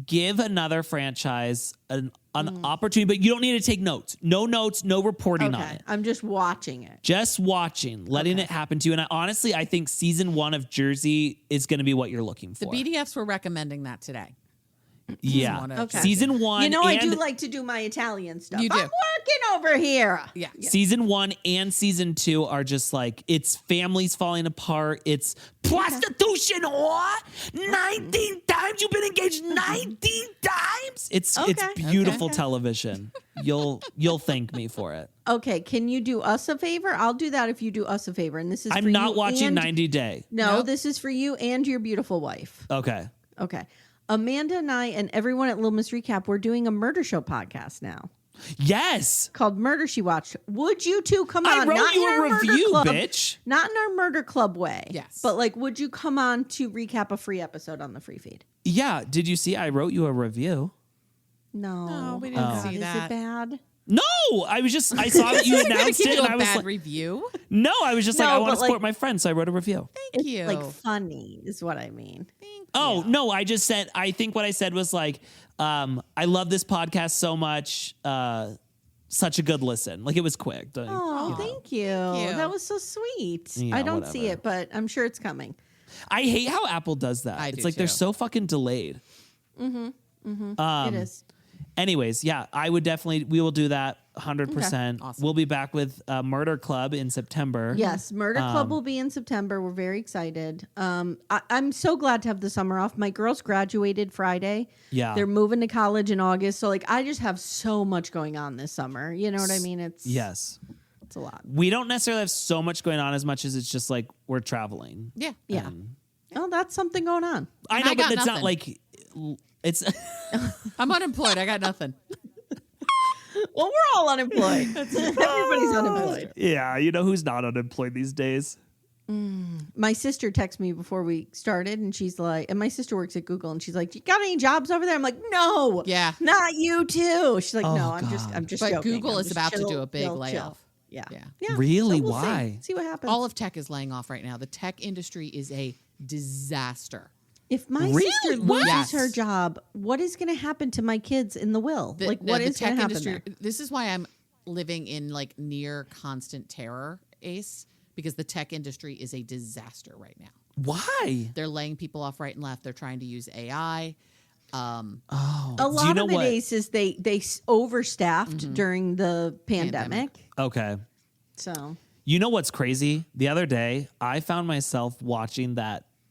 C: give another franchise an opportunity, but you don't need to take notes. No notes, no reporting on it.
A: I'm just watching it.
C: Just watching, letting it happen to you. And I think season 1 of Jersey is going to be what you're looking for.
B: The BDFs were recommending that today.
C: Yeah. Season 1.
A: I do like to do my Italian stuff.
B: You do.
A: I'm working over here.
B: Yeah.
C: Season 1 and season 2 are just like, it's families falling apart. It's prostitution whore. 19 times you've been engaged 19 times. It's beautiful television. You'll thank me for it.
A: Okay, can you do us a favor? I'll do that if you do us a favor. And this is
C: I'm not watching 90 Day.
A: No, this is for you and your beautiful wife.
C: Okay.
A: Amanda and I and everyone at Little Miss Recap, we're doing a murder show podcast now.
C: Yes.
A: called Murder She Watched. Would you two come on?
C: I wrote
A: Not in
C: you
A: our
C: a
A: murder
C: review,
A: club,
C: bitch.
A: Not in our murder club way.
B: Yes.
A: But like, would you come on to recap a free episode on the free feed?
C: Yeah. Did you see? I wrote you a review.
A: No.
B: we didn't
A: Oh,
B: see
A: God,
B: that.
A: Is it bad?
C: No, I saw that you announced
B: Give
C: it,
B: you
C: and
B: a
C: I was
B: bad
C: like,
B: review.
C: no, I was just like,
A: No,
C: I want to
A: but,
C: support
A: like,
C: my friend, so I wrote a review.
B: Thank you.
A: Like funny is what I mean.
B: Thank
C: Oh
B: you.
C: no, I just said. I think what I said was like, I love this podcast so much. Such a good listen. Like it was quick.
A: Oh, thank you. That was so sweet.
C: Yeah,
A: I don't see
C: whatever.
A: it, but I'm sure it's coming.
C: I hate how Apple does that.
B: I
C: It's
B: do
C: like they're
B: too.
C: so fucking delayed.
A: It is.
C: Anyways, yeah, I would definitely. We will do that 100%.
B: Awesome.
C: We'll be back with Murder Club in September.
A: Yes, Murder Club will be in September. We're very excited. I'm so glad to have the summer off. My girls graduated Friday.
C: Yeah.
A: They're moving to college in August. So like I just have so much going on this summer. You know what I mean? It's a lot.
C: We don't necessarily have so much going on as much as it's just like we're traveling.
B: Yeah.
A: Yeah. Oh, that's something going on.
C: I
B: And
C: know,
B: I
C: but
B: got
C: it's not
B: nothing.
C: like it's.
B: I'm unemployed. I got nothing.
A: Well, we're all unemployed. Everybody's unemployed.
C: Yeah, you know who's not unemployed these days?
A: My sister texted me before we started, and she's like, and my sister works at Google, and she's like, "You got any jobs over there?" I'm like, "No,
B: Yeah.
A: not you too." She's like,
C: Oh,
A: "No, I'm just
B: But
A: joking.
B: Google
A: I'm
B: is
A: just
B: about to
A: chill,
B: do a big
A: chill,
B: layoff.
A: Yeah.
B: Yeah.
C: Really?
A: So we'll
C: Why?
A: See what happens.
B: All of tech is laying off right now. The tech industry is a disaster.
A: If my
C: Really?
A: sister
C: What?
A: loses
B: Yes.
A: her job, what is going to happen to my kids in the will? What
B: The
A: is going to happen there?
B: This is why I'm living in like near constant terror, Ace, because the tech industry is a disaster right now.
C: Why?
B: They're laying people off right and left. They're trying to use AI.
A: A
C: Do you
A: lot
C: know
A: of it
C: what-
A: is they overstaffed during the pandemic.
C: Okay.
A: So
C: You know what's crazy? The other day, I found myself watching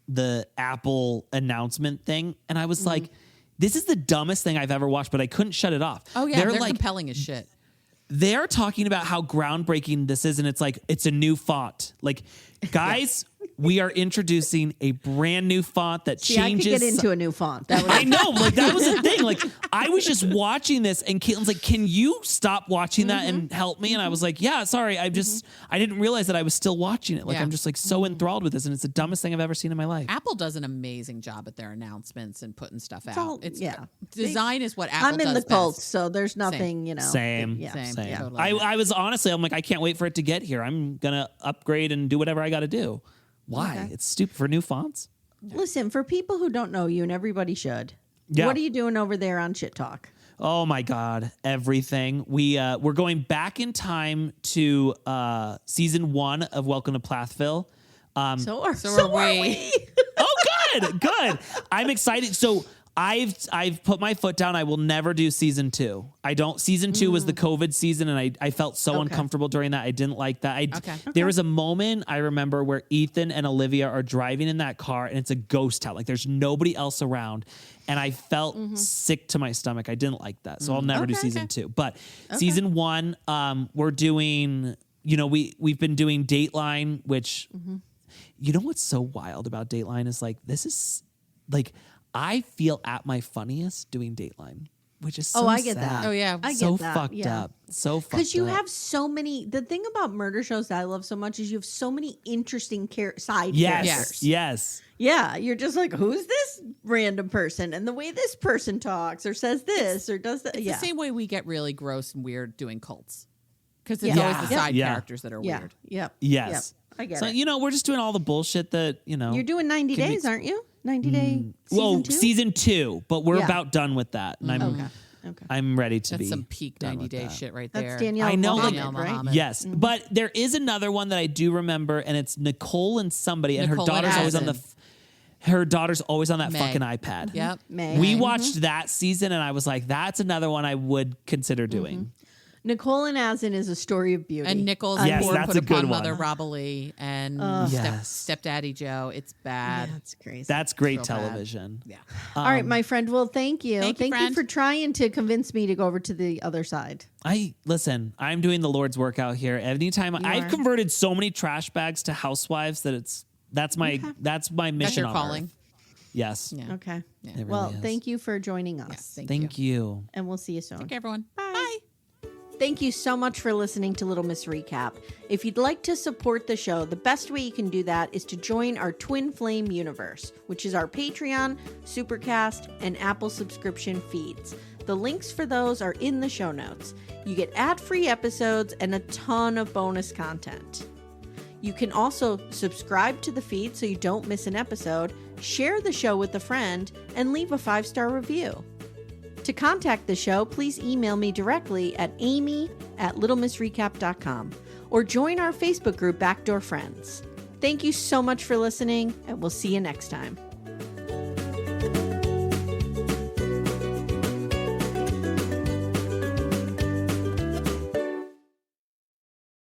C: the Apple announcement thing, and I was like, this is the dumbest thing I've ever watched, but I couldn't shut it off.
B: Oh yeah, they're
C: like,
B: compelling as shit.
C: they're talking about how groundbreaking this is, and it's like, it's a new font. Like, guys, we are introducing a brand new font that
A: see, I could
C: changes.
A: get into a new font. That
C: I
A: was
C: know, like that was the thing. Like I was just watching this, and Caitlin's like, "Can you stop watching that and help me?" And I was like, "Yeah, sorry. I didn't realize that I was still watching it. Like
B: Yeah.
C: I'm just like so enthralled with this, and it's the dumbest thing I've ever seen in my life."
B: Apple does an amazing job at their announcements and putting stuff out.
A: all-
B: It's
A: yeah.
B: design is what Apple
A: I'm in
B: does
A: the cult,
B: best.
A: so there's nothing, you know.
C: Same,
A: Yeah.
B: Same.
C: same.
B: Yeah. Totally.
C: I was honestly, I'm like, I can't wait for it to get here. I'm gonna upgrade and do whatever I got to do. Why?
A: Okay.
C: It's stupid for new fonts.
A: Listen, for people who don't know you, and everybody should,
C: Yeah.
A: what are you doing over there on Shit Talk?
C: Oh my God, everything. We're going back in time to season 1 of Welcome to Plathville.
A: So are
B: are we.
A: we.
C: Oh, good. I'm excited. So I've put my foot down. I will never do season 2. I don't. Season 2 was the COVID season, and I felt so uncomfortable during that. I didn't like that. There was a moment I remember where Ethan and Olivia are driving in that car, and it's a ghost town. Like there's nobody else around, and I felt sick to my stomach. I didn't like that, so I'll never do season 2. But season 1, we're doing. You know, we've been doing Dateline, which you know what's so wild about Dateline is like this is like. I feel at my funniest doing Dateline, which is so
A: I get
C: sad.
A: that.
B: Oh, yeah.
A: I get
C: So
A: that.
C: fucked
A: Yeah.
C: up. So fucked up.
A: Because you have so many. The thing about murder shows that I love so much is you have so many interesting side characters.
C: Yes.
A: Yeah, you're just like, who's this random person? And the way this person talks or says this or does that.
B: It's
A: Yeah.
B: the same way we get really gross and weird doing cults. Because it's
A: Yeah.
B: always the
A: Yeah.
B: side
C: Yeah.
B: characters that are
A: Yeah.
B: weird.
A: Yep.
C: Yes.
A: Yep. I get
C: So,
A: it.
C: you know, we're just doing all the bullshit that, you know.
A: You're doing 90
C: can be-
A: days, aren't you? 90 day
C: well,
A: season 2?
C: season 2, but we're
A: Yeah.
C: about done with that. And
A: Okay.
C: I'm ready to
B: That's
C: be.
B: some peak
C: done
B: 90
C: with
B: day
C: that.
B: shit right
A: That's
B: there.
A: Danielle
C: I know, like-
A: Mohammed,
B: Danielle
A: right?
B: Mohammed.
C: Yes, but there is another one that I do remember, and it's Nicole and somebody, and
B: Nicole
C: her daughter's
B: and
C: always on the.
B: Addison.
C: Her daughter's always on that
B: May.
C: fucking iPad.
B: Yep.
A: May.
C: We watched that season, and I was like, "That's another one I would consider doing."
A: Nicole and Asin is a story of beauty.
B: And Nichols
C: Yes,
B: poor
C: that's
B: put
C: a good
B: upon
C: one.
B: Mother Robily and
C: Yes.
B: Stepdaddy Joe. It's bad.
A: That's crazy.
C: That's great
B: bad.
C: television.
B: Yeah.
A: All right, my friend. Well, thank you.
B: Thank you, friend.
A: for trying to convince me to go over to the other side.
C: Listen. I'm doing the Lord's work out here. Anytime I've
A: are.
C: converted so many trash bags to housewives that that's my mission.
B: That's your
C: on
B: calling.
C: Earth. Yes.
B: Yeah.
A: Okay.
C: It really
A: Well,
C: is.
A: thank you for joining us.
B: Thank you.
C: Thank you.
A: And we'll see you soon.
B: Thank you, everyone.
A: Bye.
B: Bye.
A: Thank you so much for listening to Little Miss Recap. If you'd like to support the show, the best way you can do that is to join our Twin Flame universe, which is our Patreon, Supercast, and Apple subscription feeds. The links for those are in the show notes. You get ad-free episodes and a ton of bonus content. You can also subscribe to the feed so you don't miss an episode, share the show with a friend, and leave a 5-star review. To contact the show, please email me directly at amy@littlemissrecap.com or join our Facebook group Backdoor Friends. Thank you so much for listening, and we'll see you next time.